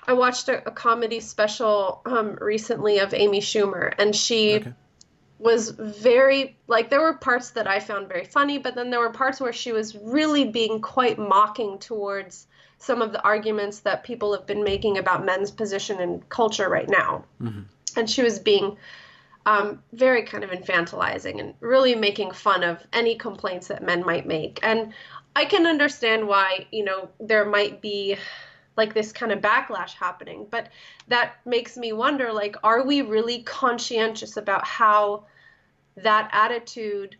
Speaker 1: I watched a comedy special recently of Amy Schumer, and she
Speaker 2: Okay.
Speaker 1: was very like there were parts that I found very funny, but then there were parts where she was really being quite mocking towards some of the arguments that people have been making about men's position in culture right now.
Speaker 2: Hmm.
Speaker 1: And she was being very kind of infantilizing and really making fun of any complaints that men might make. And I can understand why, there might be like this kind of backlash happening, but that makes me wonder, like, are we really conscientious about how that attitude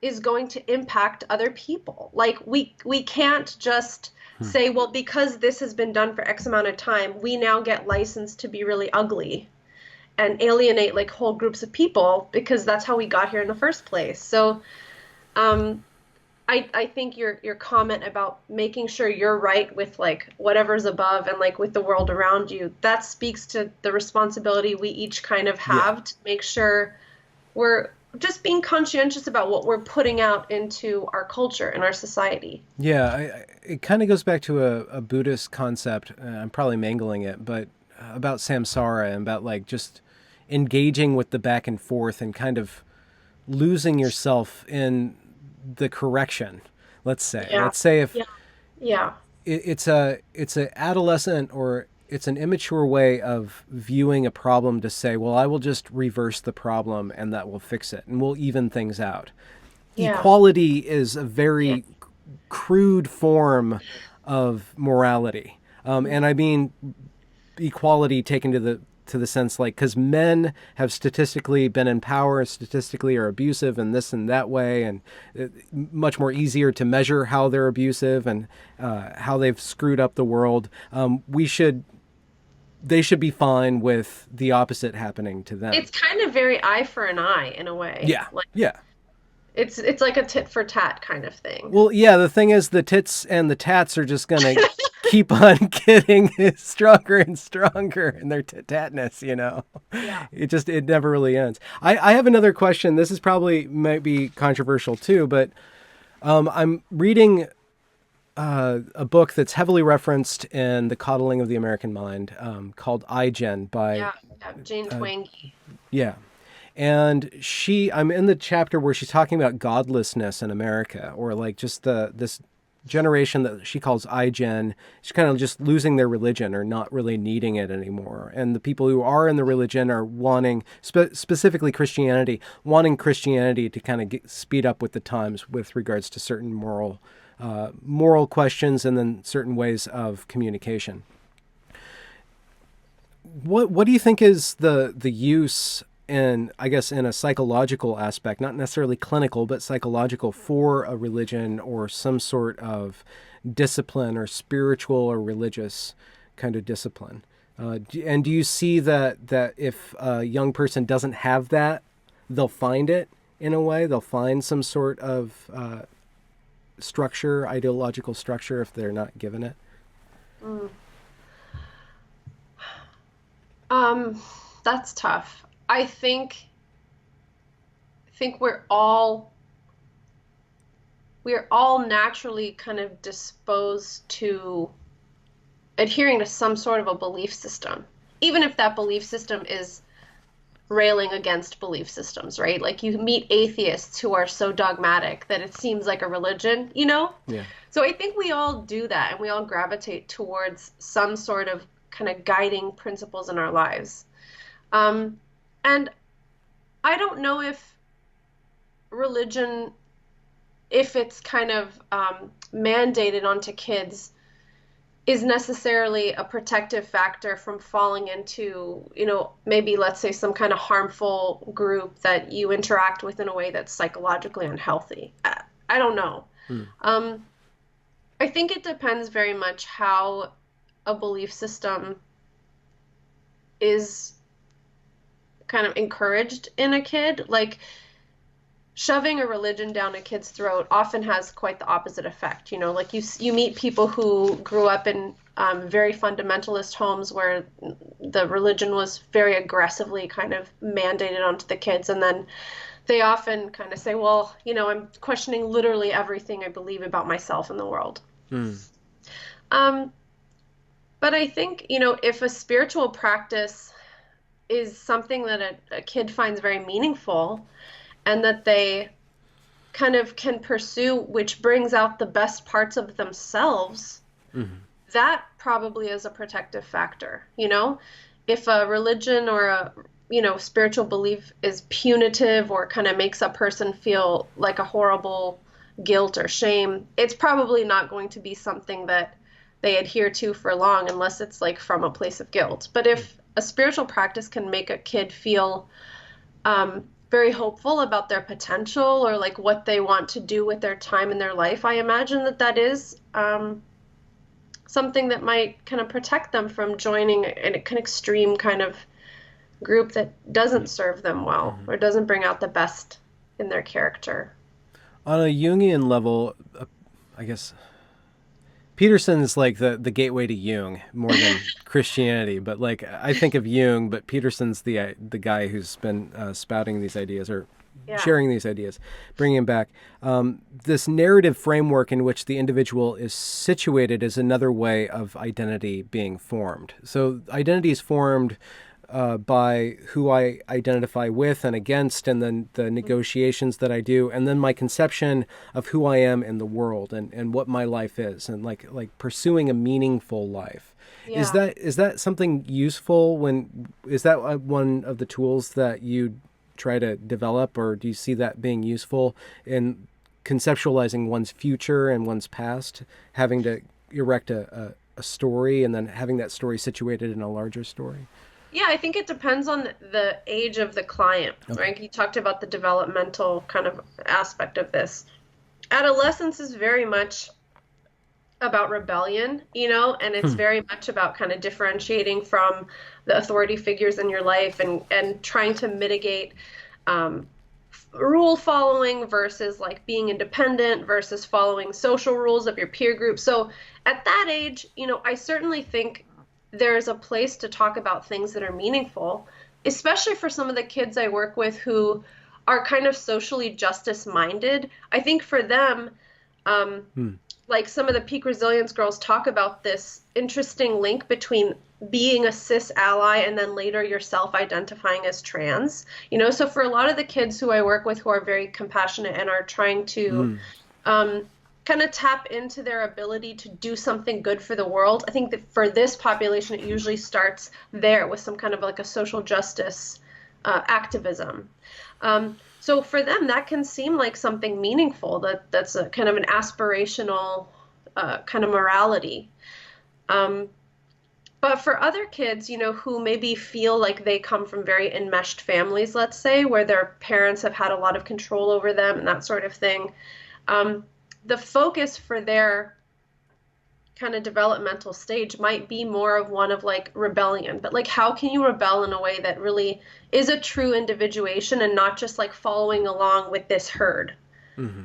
Speaker 1: is going to impact other people? Like we can't just
Speaker 2: Hmm.
Speaker 1: say, well, because this has been done for X amount of time, we now get licensed to be really ugly and alienate like whole groups of people because that's how we got here in the first place. So um, I think your comment about making sure you're right with like whatever's above and like with the world around you, that speaks to the responsibility we each kind of
Speaker 2: Yeah.
Speaker 1: have to make sure we're just being conscientious about what we're putting out into our culture and our society.
Speaker 2: Yeah, it kind of goes back to a Buddhist concept. I'm probably mangling it, but about samsara and about like just engaging with the back and forth and kind of losing yourself in the correction. Let's say.
Speaker 1: Yeah.
Speaker 2: Let's say if
Speaker 1: Yeah. Yeah.
Speaker 2: it's a adolescent or it's an immature way of viewing a problem to say, well, I will just reverse the problem and that will fix it and we'll even things out.
Speaker 1: Yeah.
Speaker 2: Equality is a
Speaker 1: Yeah.
Speaker 2: very crude form of morality. And I mean equality taken to the sense like because men have statistically been in power, statistically are abusive and this and that way, and much more easier to measure how they're abusive and how they've screwed up the world. They should be fine with the opposite happening to them.
Speaker 1: It's kind of very eye for an eye in a way.
Speaker 2: Yeah,
Speaker 1: Like
Speaker 2: yeah.
Speaker 1: it's like a tit for tat kind of thing.
Speaker 2: Well, yeah, the thing is, the tits and the tats are just going to keep on getting stronger and stronger in their tatness, you know?
Speaker 1: Yeah.
Speaker 2: It never really ends. I have another question. This is probably might be controversial too, but I'm reading a book that's heavily referenced in The Coddling of the American Mind called iGen by,
Speaker 1: Yeah. Yeah. Jane Twangy.
Speaker 2: yeah. And I'm in the chapter where she's talking about godlessness in America, or like just this generation that she calls iGen. She's kind of just losing their religion or not really needing it anymore. And the people who are in the religion are wanting, specifically Christianity, wanting Christianity to kind of speed up with the times with regards to certain moral questions and then certain ways of communication. What do you think is the use in, I guess, in a psychological aspect, not necessarily clinical, but psychological, for a religion or some sort of discipline or spiritual or religious kind of discipline? And do you see that if a young person doesn't have that, they'll find it in a way? They'll find some sort of structure, ideological structure, if they're not given it?
Speaker 1: Mm. Um, that's tough. I think we're all naturally kind of disposed to adhering to some sort of a belief system, even if that belief system is railing against belief systems, right? Like you meet atheists who are so dogmatic that it seems like a religion, you know?
Speaker 2: Yeah.
Speaker 1: So I think we all do that and we all gravitate towards some sort of kind of guiding principles in our lives. Um, and I don't know if religion, if it's kind of mandated onto kids, is necessarily a protective factor from falling into, maybe let's say some kind of harmful group that you interact with in a way that's psychologically unhealthy. I don't know.
Speaker 2: Hmm.
Speaker 1: Um, I think it depends very much how a belief system is kind of encouraged in a kid. Like shoving a religion down a kid's throat often has quite the opposite effect. Like you meet people who grew up in very fundamentalist homes where the religion was very aggressively kind of mandated onto the kids, and then they often kind of say, well, I'm questioning literally everything I believe about myself and the world.
Speaker 2: Hmm.
Speaker 1: Um, But I think, if a spiritual practice is something that a kid finds very meaningful and that they kind of can pursue, which brings out the best parts of themselves,
Speaker 2: Mm-hmm.
Speaker 1: that probably is a protective factor. If a religion or a spiritual belief is punitive or kind of makes a person feel like a horrible guilt or shame, it's probably not going to be something that they adhere to for long unless it's like from a place of guilt. But if a spiritual practice can make a kid feel very hopeful about their potential or like what they want to do with their time in their life, I imagine that that is something that might kind of protect them from joining an extreme kind of group that doesn't serve them well
Speaker 2: Mm-hmm.
Speaker 1: or doesn't bring out the best in their character.
Speaker 2: On a Jungian level, I guess Peterson is like the gateway to Jung more than Christianity. But like I think of Jung, but Peterson's the guy who's been spouting these ideas or
Speaker 1: Yeah.
Speaker 2: sharing these ideas, bringing them back. This narrative framework in which the individual is situated is another way of identity being formed. So identity is formed by who I identify with and against, and then the negotiations that I do, and then my conception of who I am in the world and what my life is, and like pursuing a meaningful life.
Speaker 1: Yeah.
Speaker 2: Is that something useful? Is that one of the tools that you try to develop, or do you see that being useful in conceptualizing one's future and one's past, having to erect a story and then having that story situated in a larger story?
Speaker 1: Yeah, I think it depends on the age of the client,
Speaker 2: Okay.
Speaker 1: right? You talked about the developmental kind of aspect of this. Adolescence is very much about rebellion, and it's
Speaker 2: Hmm.
Speaker 1: very much about kind of differentiating from the authority figures in your life and trying to mitigate um, rule following versus like being independent versus following social rules of your peer group. So at that age, I certainly think there's a place to talk about things that are meaningful, especially for some of the kids I work with who are kind of socially justice minded. I think for them, um,
Speaker 2: Hmm.
Speaker 1: like some of the peak resilience girls talk about this interesting link between being a cis ally and then later yourself identifying as trans. So for a lot of the kids who I work with who are very compassionate and are trying to
Speaker 2: Hmm.
Speaker 1: um, kind of tap into their ability to do something good for the world, I think that for this population, it usually starts there with some kind of like a social justice activism. So for them, that can seem like something meaningful. That's a kind of an aspirational kind of morality. Um, but for other kids, who maybe feel like they come from very enmeshed families, let's say, where their parents have had a lot of control over them and that sort of thing, um, the focus for their kind of developmental stage might be more of one of like rebellion, but like how can you rebel in a way that really is a true individuation and not just like following along with this herd.
Speaker 2: Mm-hmm.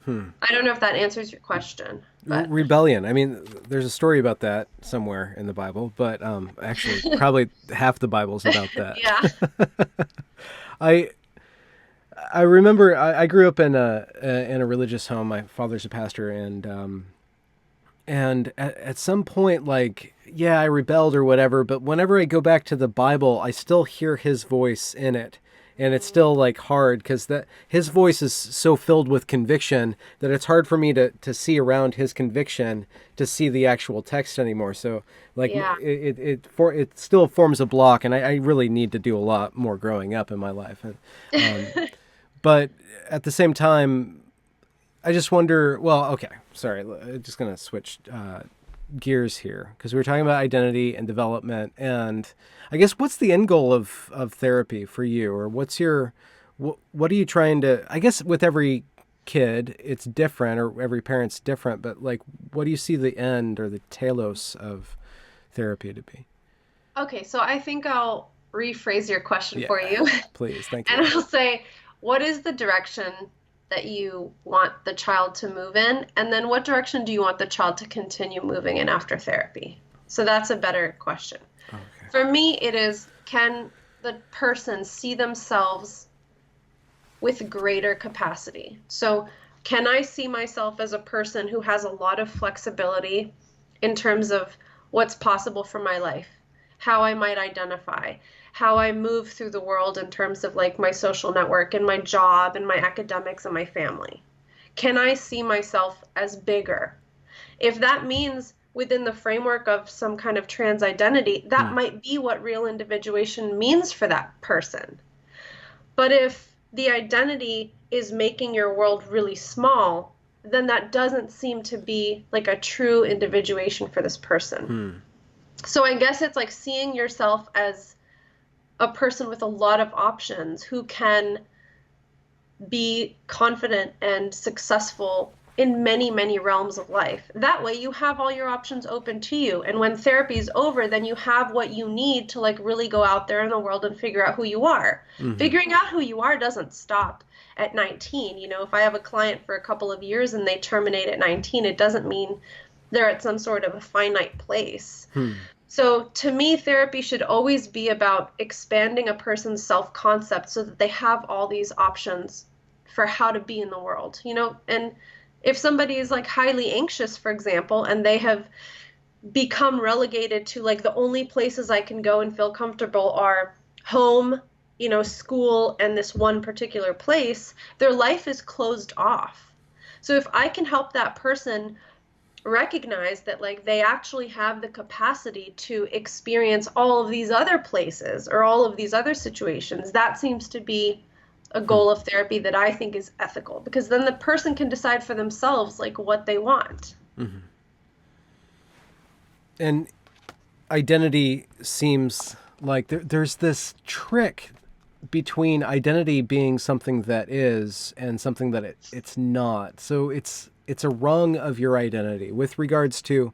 Speaker 2: Hmm.
Speaker 1: I don't know if that answers your question, but
Speaker 2: Rebellion. I mean, there's a story about that somewhere in the Bible, but actually, probably half the Bible's about that.
Speaker 1: yeah.
Speaker 2: I I remember I grew up in a religious home. My father's a pastor, and at some point, like, yeah, I rebelled or whatever. But whenever I go back to the Bible, I still hear his voice in it, and it's still like hard because that his voice is so filled with conviction that it's hard for me to see around his conviction to see the actual text anymore. So like
Speaker 1: Yeah.
Speaker 2: it still forms a block, and I really need to do a lot more growing up in my life. But at the same time, I just wonder. Well, okay, sorry, I'm just gonna switch gears here because we were talking about identity and development, and I guess what's the end goal of therapy for you, or what are you trying to? I guess with every kid, it's different, or every parent's different, but like, what do you see the end or the telos of therapy to be?
Speaker 1: Okay, so I think I'll rephrase your question
Speaker 2: Yeah,
Speaker 1: for you.
Speaker 2: please, thank
Speaker 1: And
Speaker 2: you.
Speaker 1: I'll say, what is the direction that you want the child to move in? And then what direction do you want the child to continue moving in after therapy? So that's a better question.
Speaker 2: Okay.
Speaker 1: For me, it is, can the person see themselves with greater capacity? So, can I see myself as a person who has a lot of flexibility in terms of what's possible for my life, how I might identify, how I move through the world in terms of like my social network and my job and my academics and my family. Can I see myself as bigger? If that means within the framework of some kind of trans identity, that
Speaker 2: Hmm.
Speaker 1: might be what real individuation means for that person. But if the identity is making your world really small, then that doesn't seem to be like a true individuation for this person.
Speaker 2: Hmm.
Speaker 1: So I guess it's like seeing yourself as a person with a lot of options who can be confident and successful in many, many realms of life. That way you have all your options open to you. And when therapy is over, then you have what you need to like really go out there in the world and figure out who you are.
Speaker 2: Hmm.
Speaker 1: Figuring out who you are doesn't stop at 19. You know, if I have a client for a couple of years and they terminate at 19, it doesn't mean they're at some sort of a finite place.
Speaker 2: Hmm.
Speaker 1: So to me, therapy should always be about expanding a person's self-concept so that they have all these options for how to be in the world, you know? And if somebody is like highly anxious, for example, and they have become relegated to like the only places I can go and feel comfortable are home, you know, school, and this one particular place, their life is closed off. So if I can help that person recognize that like they actually have the capacity to experience all of these other places or all of these other situations, that seems to be a
Speaker 2: Hmm.
Speaker 1: goal of therapy that I think is ethical, because then the person can decide for themselves like what they want.
Speaker 2: Hmm. And identity seems like there's this trick between identity being something that is and something that it's not. So it's a rung of your identity with regards to,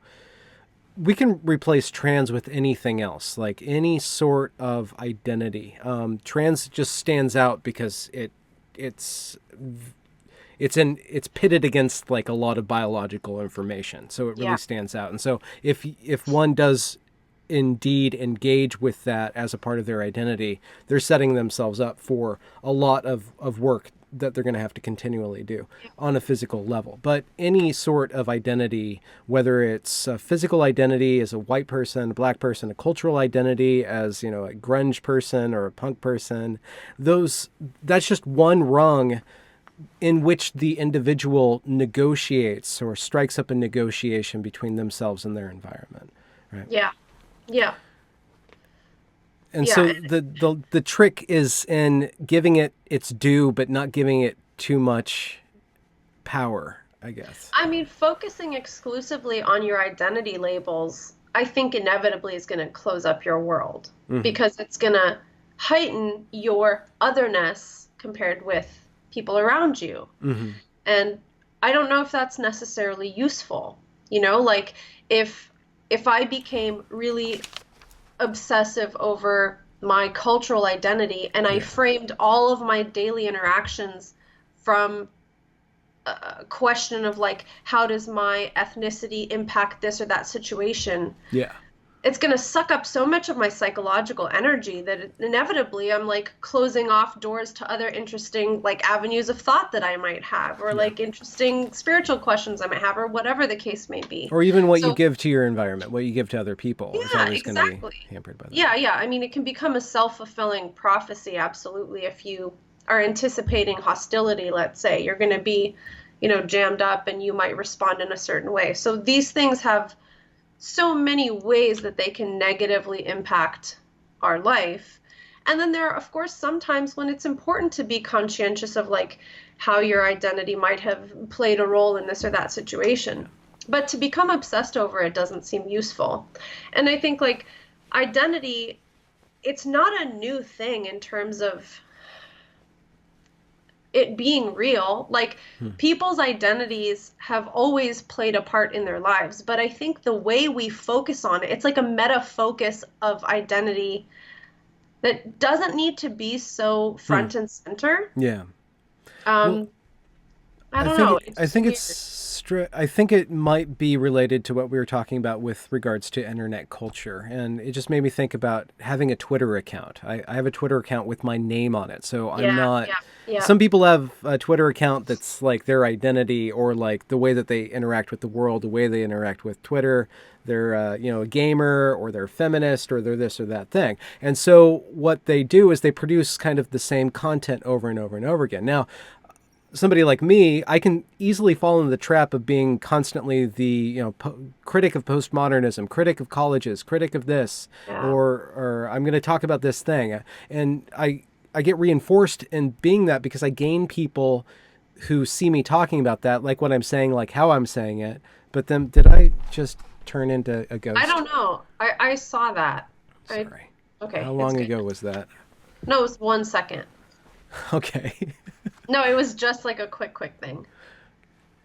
Speaker 2: we can replace trans with anything else, like any sort of identity. Trans just stands out because it's it's pitted against like a lot of biological information, so it really
Speaker 1: Yeah.
Speaker 2: stands out. And so if one does indeed engage with that as a part of their identity, they're setting themselves up for a lot of work that they're going to have to continually do on a physical level. But any sort of identity, whether it's a physical identity as a white person, a black person, a cultural identity as, you know, a grunge person or a punk person, that's just one rung in which the individual negotiates or strikes up a negotiation between themselves and their environment, right?
Speaker 1: Yeah. Yeah.
Speaker 2: And
Speaker 1: Yeah.
Speaker 2: so the trick is in giving it its due, but not giving it too much power, I guess.
Speaker 1: I mean, focusing exclusively on your identity labels, I think inevitably is going to close up your world
Speaker 2: Hmm.
Speaker 1: because it's going to heighten your otherness compared with people around you.
Speaker 2: Hmm.
Speaker 1: And I don't know if that's necessarily useful. You know, like if if I became really obsessive over my cultural identity and I
Speaker 2: Yeah.
Speaker 1: framed all of my daily interactions from a question of like how does my ethnicity impact this or that situation,
Speaker 2: Yeah.
Speaker 1: it's going to suck up so much of my psychological energy that inevitably I'm like closing off doors to other interesting like avenues of thought that I might have, or
Speaker 2: Yeah.
Speaker 1: like interesting spiritual questions I might have, or whatever the case may be.
Speaker 2: Or even what you
Speaker 1: So
Speaker 2: give to your environment, what you give to other people is
Speaker 1: yeah,
Speaker 2: always going to be
Speaker 1: exactly.
Speaker 2: hampered by that.
Speaker 1: Yeah, yeah. I mean, it can become a self-fulfilling prophecy, absolutely. If you are anticipating hostility, let's say, you're going to be, you know, jammed up and you might respond in a certain way. So these things have so many ways that they can negatively impact our life. And then there are, of course, sometimes when it's important to be conscientious of like how your identity might have played a role in this or that situation. But to become obsessed over it doesn't seem useful. And I think like identity, it's not a new thing in terms of it being real. Like
Speaker 2: Hmm.
Speaker 1: people's identities have always played a part in their lives, but I think the way we focus on it, it's like a meta focus of identity that doesn't need to be so
Speaker 2: Hmm.
Speaker 1: front and center.
Speaker 2: Yeah. Well,
Speaker 1: Um, I don't know. It's
Speaker 2: I
Speaker 1: just
Speaker 2: think
Speaker 1: weird.
Speaker 2: I think it might be related to what we were talking about with regards to internet culture, and it just made me think about having a Twitter account. I have a Twitter account with my name on it, so I'm
Speaker 1: Yeah,
Speaker 2: not
Speaker 1: yeah. Yeah.
Speaker 2: Some people have a Twitter account that's like their identity, or like the way that they interact with the world, the way they interact with Twitter. They're, a gamer, or they're a feminist, or they're this or that thing. And so what they do is they produce kind of the same content over and over and over again. Now, somebody like me, I can easily fall into the trap of being constantly the critic of postmodernism, critic of colleges, critic of this,
Speaker 1: Yeah.
Speaker 2: or I'm going to talk about this thing, and I get reinforced in being that because I gain people who see me talking about that, like what I'm saying, like how I'm saying it. But then, did I just turn into a
Speaker 1: I
Speaker 2: ghost?
Speaker 1: don't know. I saw that. I
Speaker 2: Sorry. How
Speaker 1: Okay, it's
Speaker 2: long
Speaker 1: good.
Speaker 2: ago was that?
Speaker 1: No, it was 1 second.
Speaker 2: Okay.
Speaker 1: No, it was just like a quick thing.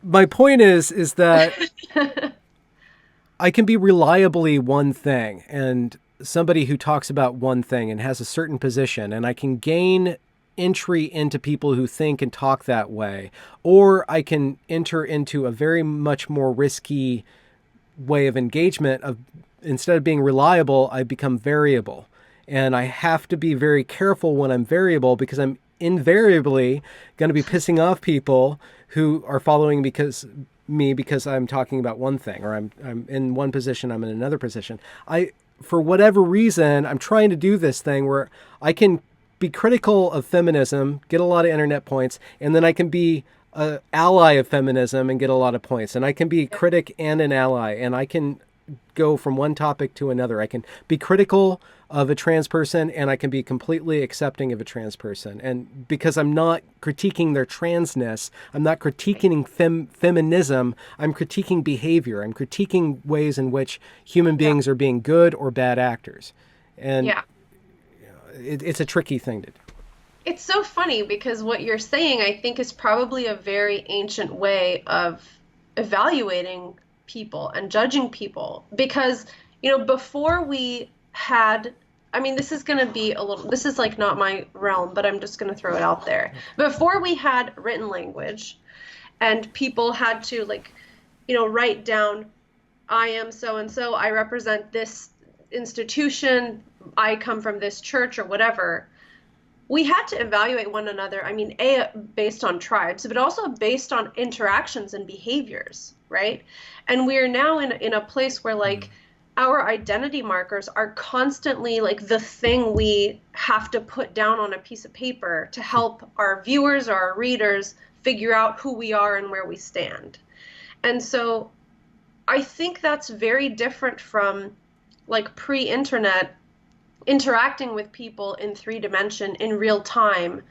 Speaker 2: My point is that I can be reliably one thing, and somebody who talks about one thing and has a certain position, and I can gain entry into people who think and talk that way, or I can enter into a very much more risky way of engagement of, instead of being reliable, I become variable. And I have to be very careful when I'm variable, because I'm invariably going to be pissing off people who are following because I'm talking about one thing, or I'm in one position, I'm in another position. I For whatever reason, I'm trying to do this thing where I can be critical of feminism, get a lot of internet points, and then I can be an ally of feminism and get a lot of points. And I can be a critic and an ally, and I can go from one topic to another. I can be critical of a trans person, and I can be completely accepting of a trans person. And because I'm not critiquing their transness, I'm not critiquing feminism, I'm critiquing behavior. I'm critiquing ways in which human
Speaker 1: Yeah.
Speaker 2: beings are being good or bad actors. And
Speaker 1: Yeah.
Speaker 2: it's a tricky thing to do.
Speaker 1: It's so funny because what you're saying, I think, is probably a very ancient way of evaluating people and judging people. Because, before we had, I mean, this is going to be a little, this is like not my realm, but I'm just going to throw it out there. Before we had written language and people had to, like, write down, I am so and so, I represent this institution, I come from this church or whatever, we had to evaluate one another. I mean, based on tribes, but also based on interactions and behaviors, right? And we are now in a place where, like, our identity markers are constantly like the thing we have to put down on a piece of paper to help our viewers or our readers figure out who we are and where we stand. And so I think that's very different from, like, pre-internet interacting with people in 3 dimension in real time.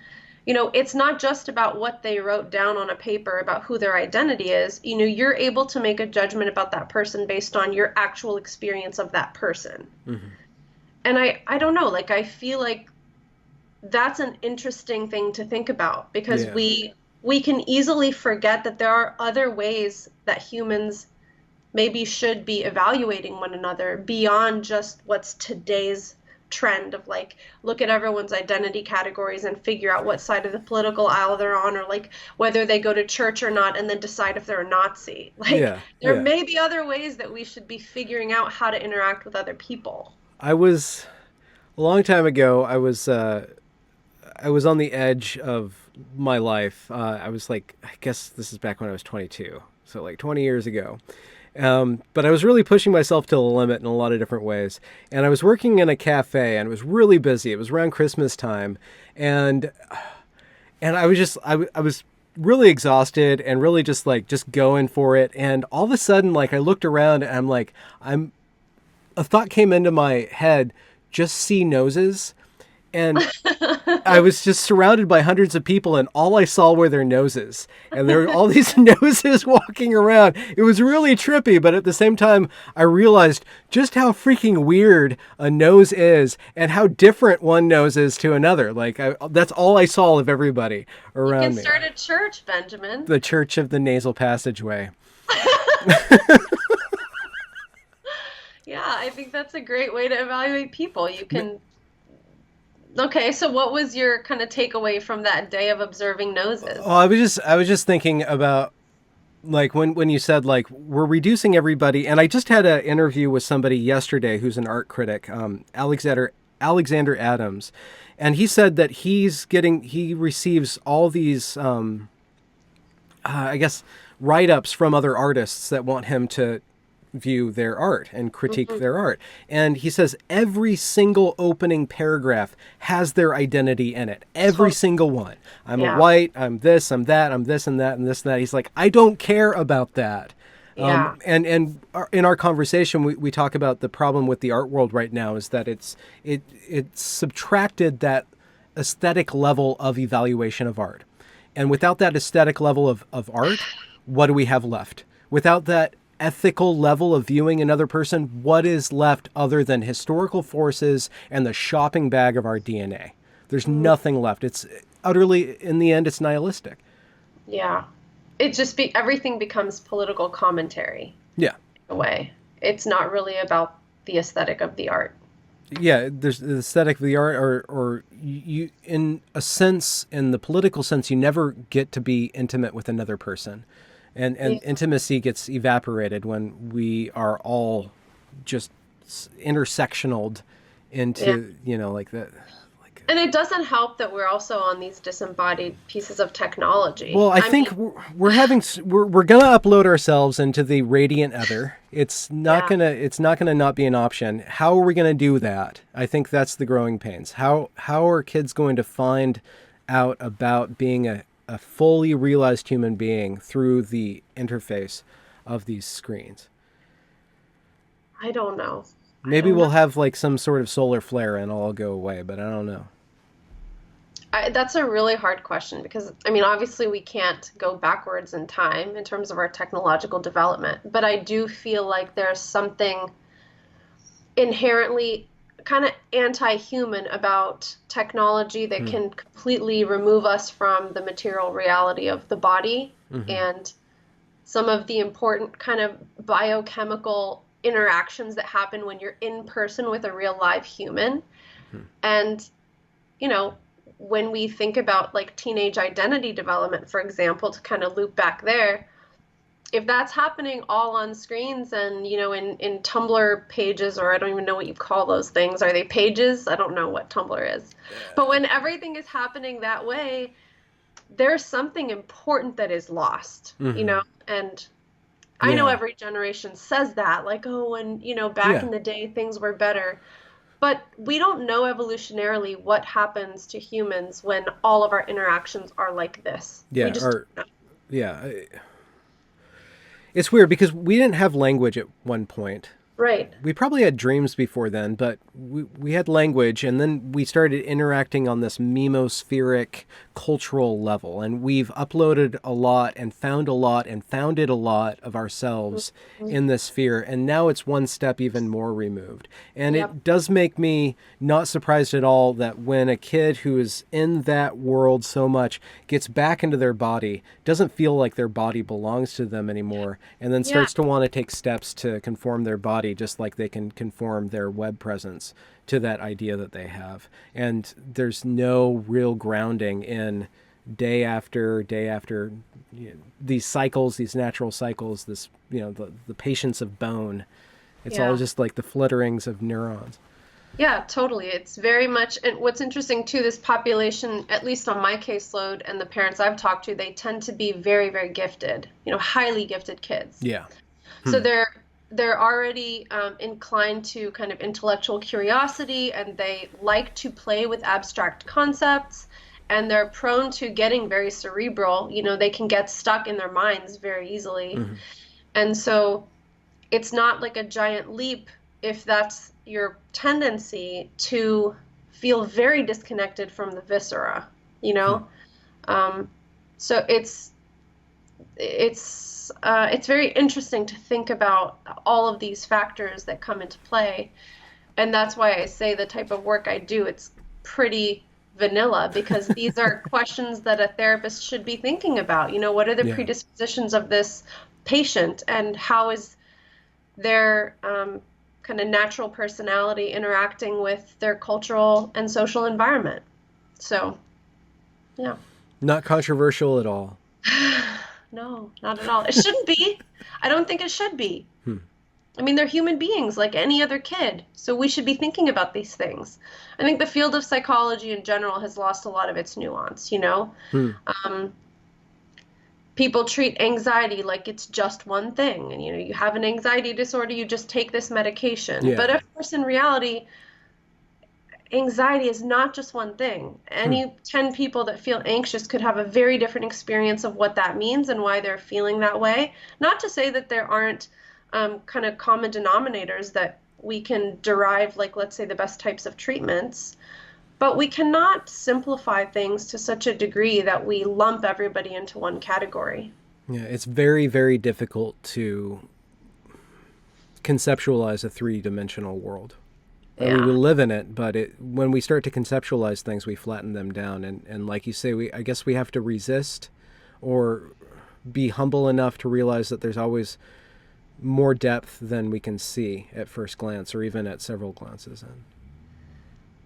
Speaker 1: It's not just about what they wrote down on a paper about who their identity is. You're able to make a judgment about that person based on your actual experience of that person.
Speaker 2: Mm-hmm.
Speaker 1: And I don't know, like, I feel like that's an interesting thing to think about, because
Speaker 2: Yeah.
Speaker 1: we can easily forget that there are other ways that humans maybe should be evaluating one another beyond just what's today's trend of, like, look at everyone's identity categories and figure out what side of the political aisle they're on, or like whether they go to church or not, and then decide if they're a Nazi. Like,
Speaker 2: Yeah.
Speaker 1: there
Speaker 2: Yeah.
Speaker 1: may be other ways that we should be figuring out how to interact with other people.
Speaker 2: I was a long time ago. I was on the edge of my life. I was like, I guess this is back when I was 22, so like 20 years ago. But I was really pushing myself to the limit in a lot of different ways. And I was working in a cafe, and it was really busy. It was around Christmas time, and I was I was really exhausted and really just going for it. And all of a sudden, like, I looked around, and I'm like, a thought came into my head: just see noses. And I was just surrounded by hundreds of people, and all I saw were their noses. And there were all these noses walking around. It was really trippy, but at the same time, I realized just how freaking weird a nose is, and how different one nose is to another. Like, that's all I saw of everybody
Speaker 1: You can
Speaker 2: around me.
Speaker 1: start a church, Benjamin.
Speaker 2: The Church of the Nasal Passageway.
Speaker 1: Yeah, I think that's a great way to evaluate people. You can. Okay, so what was your kind of takeaway from that day of observing
Speaker 2: Oh,
Speaker 1: noses?
Speaker 2: I was just thinking about, like, when you said, like, we're reducing everybody. And I just had an interview with somebody yesterday who's an art critic, Alexander Alexander Adams, and he said that he receives all these, I guess, write-ups from other artists that want him to view their art and critique
Speaker 1: Mhm.
Speaker 2: their art. And he says every single opening paragraph has their identity in it. Every
Speaker 1: Totally.
Speaker 2: single one. I'm a
Speaker 1: Yeah.
Speaker 2: white, I'm this, I'm that, I'm this and that and this and that. He's like, I don't care about that.
Speaker 1: Yeah.
Speaker 2: In our conversation, we talk about the problem with the art world right now is that it's subtracted that aesthetic level of evaluation of art. And without that aesthetic level of art, what do we have left? Without that ethical level of viewing another person, what is left other than historical forces and the shopping bag of our DNA? There's
Speaker 1: Mhm.
Speaker 2: nothing left. It's utterly, in the end, it's nihilistic.
Speaker 1: Yeah. It just everything becomes political commentary
Speaker 2: Yeah.
Speaker 1: in a way. It's not really about the aesthetic of the art.
Speaker 2: Yeah, there's the aesthetic of the art, or you, in a sense, in the political sense, you never get to be intimate with another person. And
Speaker 1: Yeah.
Speaker 2: intimacy gets evaporated when we are all just intersectionaled
Speaker 1: Yeah.
Speaker 2: into, like that. Like,
Speaker 1: And it doesn't help that we're also on these disembodied pieces of technology.
Speaker 2: well, I
Speaker 1: I
Speaker 2: think
Speaker 1: mean,
Speaker 2: we're gonna upload ourselves into the radiant ether.
Speaker 1: yeah.
Speaker 2: It's not gonna not be an option. How are we gonna do that? I think that's the growing pains. How are kids going to find out about being a fully realized human being through the interface of these screens?
Speaker 1: I don't know. I
Speaker 2: Maybe
Speaker 1: don't know.
Speaker 2: we'll have like some sort of solar flare and it'll all go away, but I don't know.
Speaker 1: That's a really hard question because, I mean, obviously we can't go backwards in time in terms of our technological development, but I do feel like there's something inherently kind of anti-human about technology that
Speaker 2: Hmm.
Speaker 1: can completely remove us from the material reality of the body
Speaker 2: Mm-hmm.
Speaker 1: and some of the important kind of biochemical interactions that happen when you're in person with a real live human.
Speaker 2: Hmm.
Speaker 1: And, you know, when we think about like teenage identity development, for example, to kind of loop back there, if that's happening all on screens and, in Tumblr pages, or I don't even know what you call those things. Are they pages? I don't know what Tumblr is. But when everything is happening that way, there's something important that is lost,
Speaker 2: Mm-hmm.
Speaker 1: and I know
Speaker 2: Yeah.
Speaker 1: every generation says that, like, oh, and, back
Speaker 2: Yeah.
Speaker 1: in the day, things were better. But we don't know evolutionarily what happens to humans when all of our interactions are like this. We
Speaker 2: Yeah.
Speaker 1: just
Speaker 2: Or
Speaker 1: don't know.
Speaker 2: yeah. It's weird because we didn't have language at one point.
Speaker 1: Right.
Speaker 2: We probably had dreams before then, but we had language, and then we started interacting on this memospheric cultural level, and we've uploaded a lot and founded a lot of ourselves
Speaker 1: Mhm.
Speaker 2: in this sphere, and now it's one step even more removed. And
Speaker 1: Yep.
Speaker 2: it does make me not surprised at all that when a kid who is in that world so much gets back into their body, doesn't feel like their body belongs to them anymore, and then
Speaker 1: Yeah.
Speaker 2: starts to want to take steps to conform their body just like they can conform their web presence to that idea that they have. And there's no real grounding in day after these cycles, these natural cycles, this, the patience of bone. It's all
Speaker 1: Yeah.
Speaker 2: just like the flutterings of neurons.
Speaker 1: Yeah, totally. It's very much, and what's interesting too, this population, at least on my caseload and the parents I've talked to, they tend to be very, very gifted, highly gifted kids.
Speaker 2: Yeah.
Speaker 1: So
Speaker 2: Hmm.
Speaker 1: they're already inclined to kind of intellectual curiosity, and they like to play with abstract concepts, and they're prone to getting very cerebral. They can get stuck in their minds very easily.
Speaker 2: Hmm.
Speaker 1: And so it's not like a giant leap if that's your tendency to feel very disconnected from the viscera, you
Speaker 2: Hmm.
Speaker 1: know? Um, so it's very interesting to think about all of these factors that come into play. And that's why I say the type of work I do, it's pretty vanilla because these are questions that a therapist should be thinking about. What are the
Speaker 2: Yeah.
Speaker 1: predispositions of this patient and how is their kind of natural personality interacting with their cultural and social environment? So, yeah.
Speaker 2: Not controversial at all.
Speaker 1: No, not at all. It shouldn't be. I don't think it should be.
Speaker 2: Hmm.
Speaker 1: I mean, they're human beings like any other kid, so we should be thinking about these things. I think the field of psychology in general has lost a lot of its nuance, you know?
Speaker 2: Hmm.
Speaker 1: Um, People treat anxiety like it's just one thing. And, you know, you have an anxiety disorder, you just take this medication. But
Speaker 2: Yeah.
Speaker 1: of course, in reality, anxiety is not just one thing.
Speaker 2: Hmm.
Speaker 1: Any 10 people that feel anxious could have a very different experience of what that means and why they're feeling that way. Not to say that there aren't kind of common denominators that we can derive, like, let's say, the best types of treatments, but we cannot simplify things to such a degree that we lump everybody into one category.
Speaker 2: Yeah. It's very, very difficult to conceptualize a three-dimensional world. I mean, we
Speaker 1: Yeah.
Speaker 2: live in it, but when we start to conceptualize things, we flatten them down. And like you say, I guess we have to resist or be humble enough to realize that there's always more depth than we can see at first glance or even at several glances in.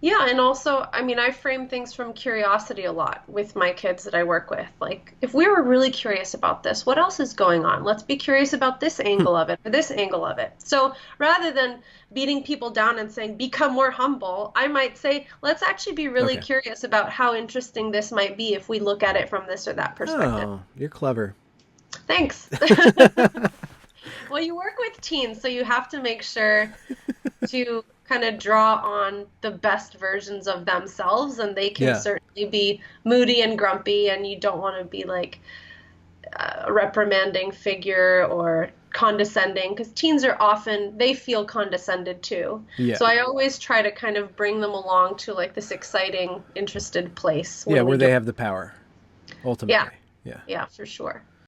Speaker 1: Yeah, and also, I mean, I frame things from curiosity a lot with my kids that I work with. Like, if we were really curious about this, what else is going on? Let's be curious about this angle of it or this angle of it. So rather than beating people down and saying, become more humble, I might say, let's actually be really
Speaker 2: Okay.
Speaker 1: curious about how interesting this might be if we look at it from this or that perspective.
Speaker 2: Oh, you're clever.
Speaker 1: Thanks. Well, you work with teens, so you have to make sure to kind of draw on the best versions of themselves, and they can
Speaker 2: Yeah.
Speaker 1: certainly be moody and grumpy, and you don't want to be like a reprimanding figure or condescending because teens are often they feel condescended too.
Speaker 2: Yeah.
Speaker 1: So I always try to kind of bring them along to like this exciting, interested place
Speaker 2: Yeah,
Speaker 1: where we
Speaker 2: where they
Speaker 1: don't.
Speaker 2: have the power,
Speaker 1: Yeah,
Speaker 2: ultimately. Yeah.
Speaker 1: yeah, for sure.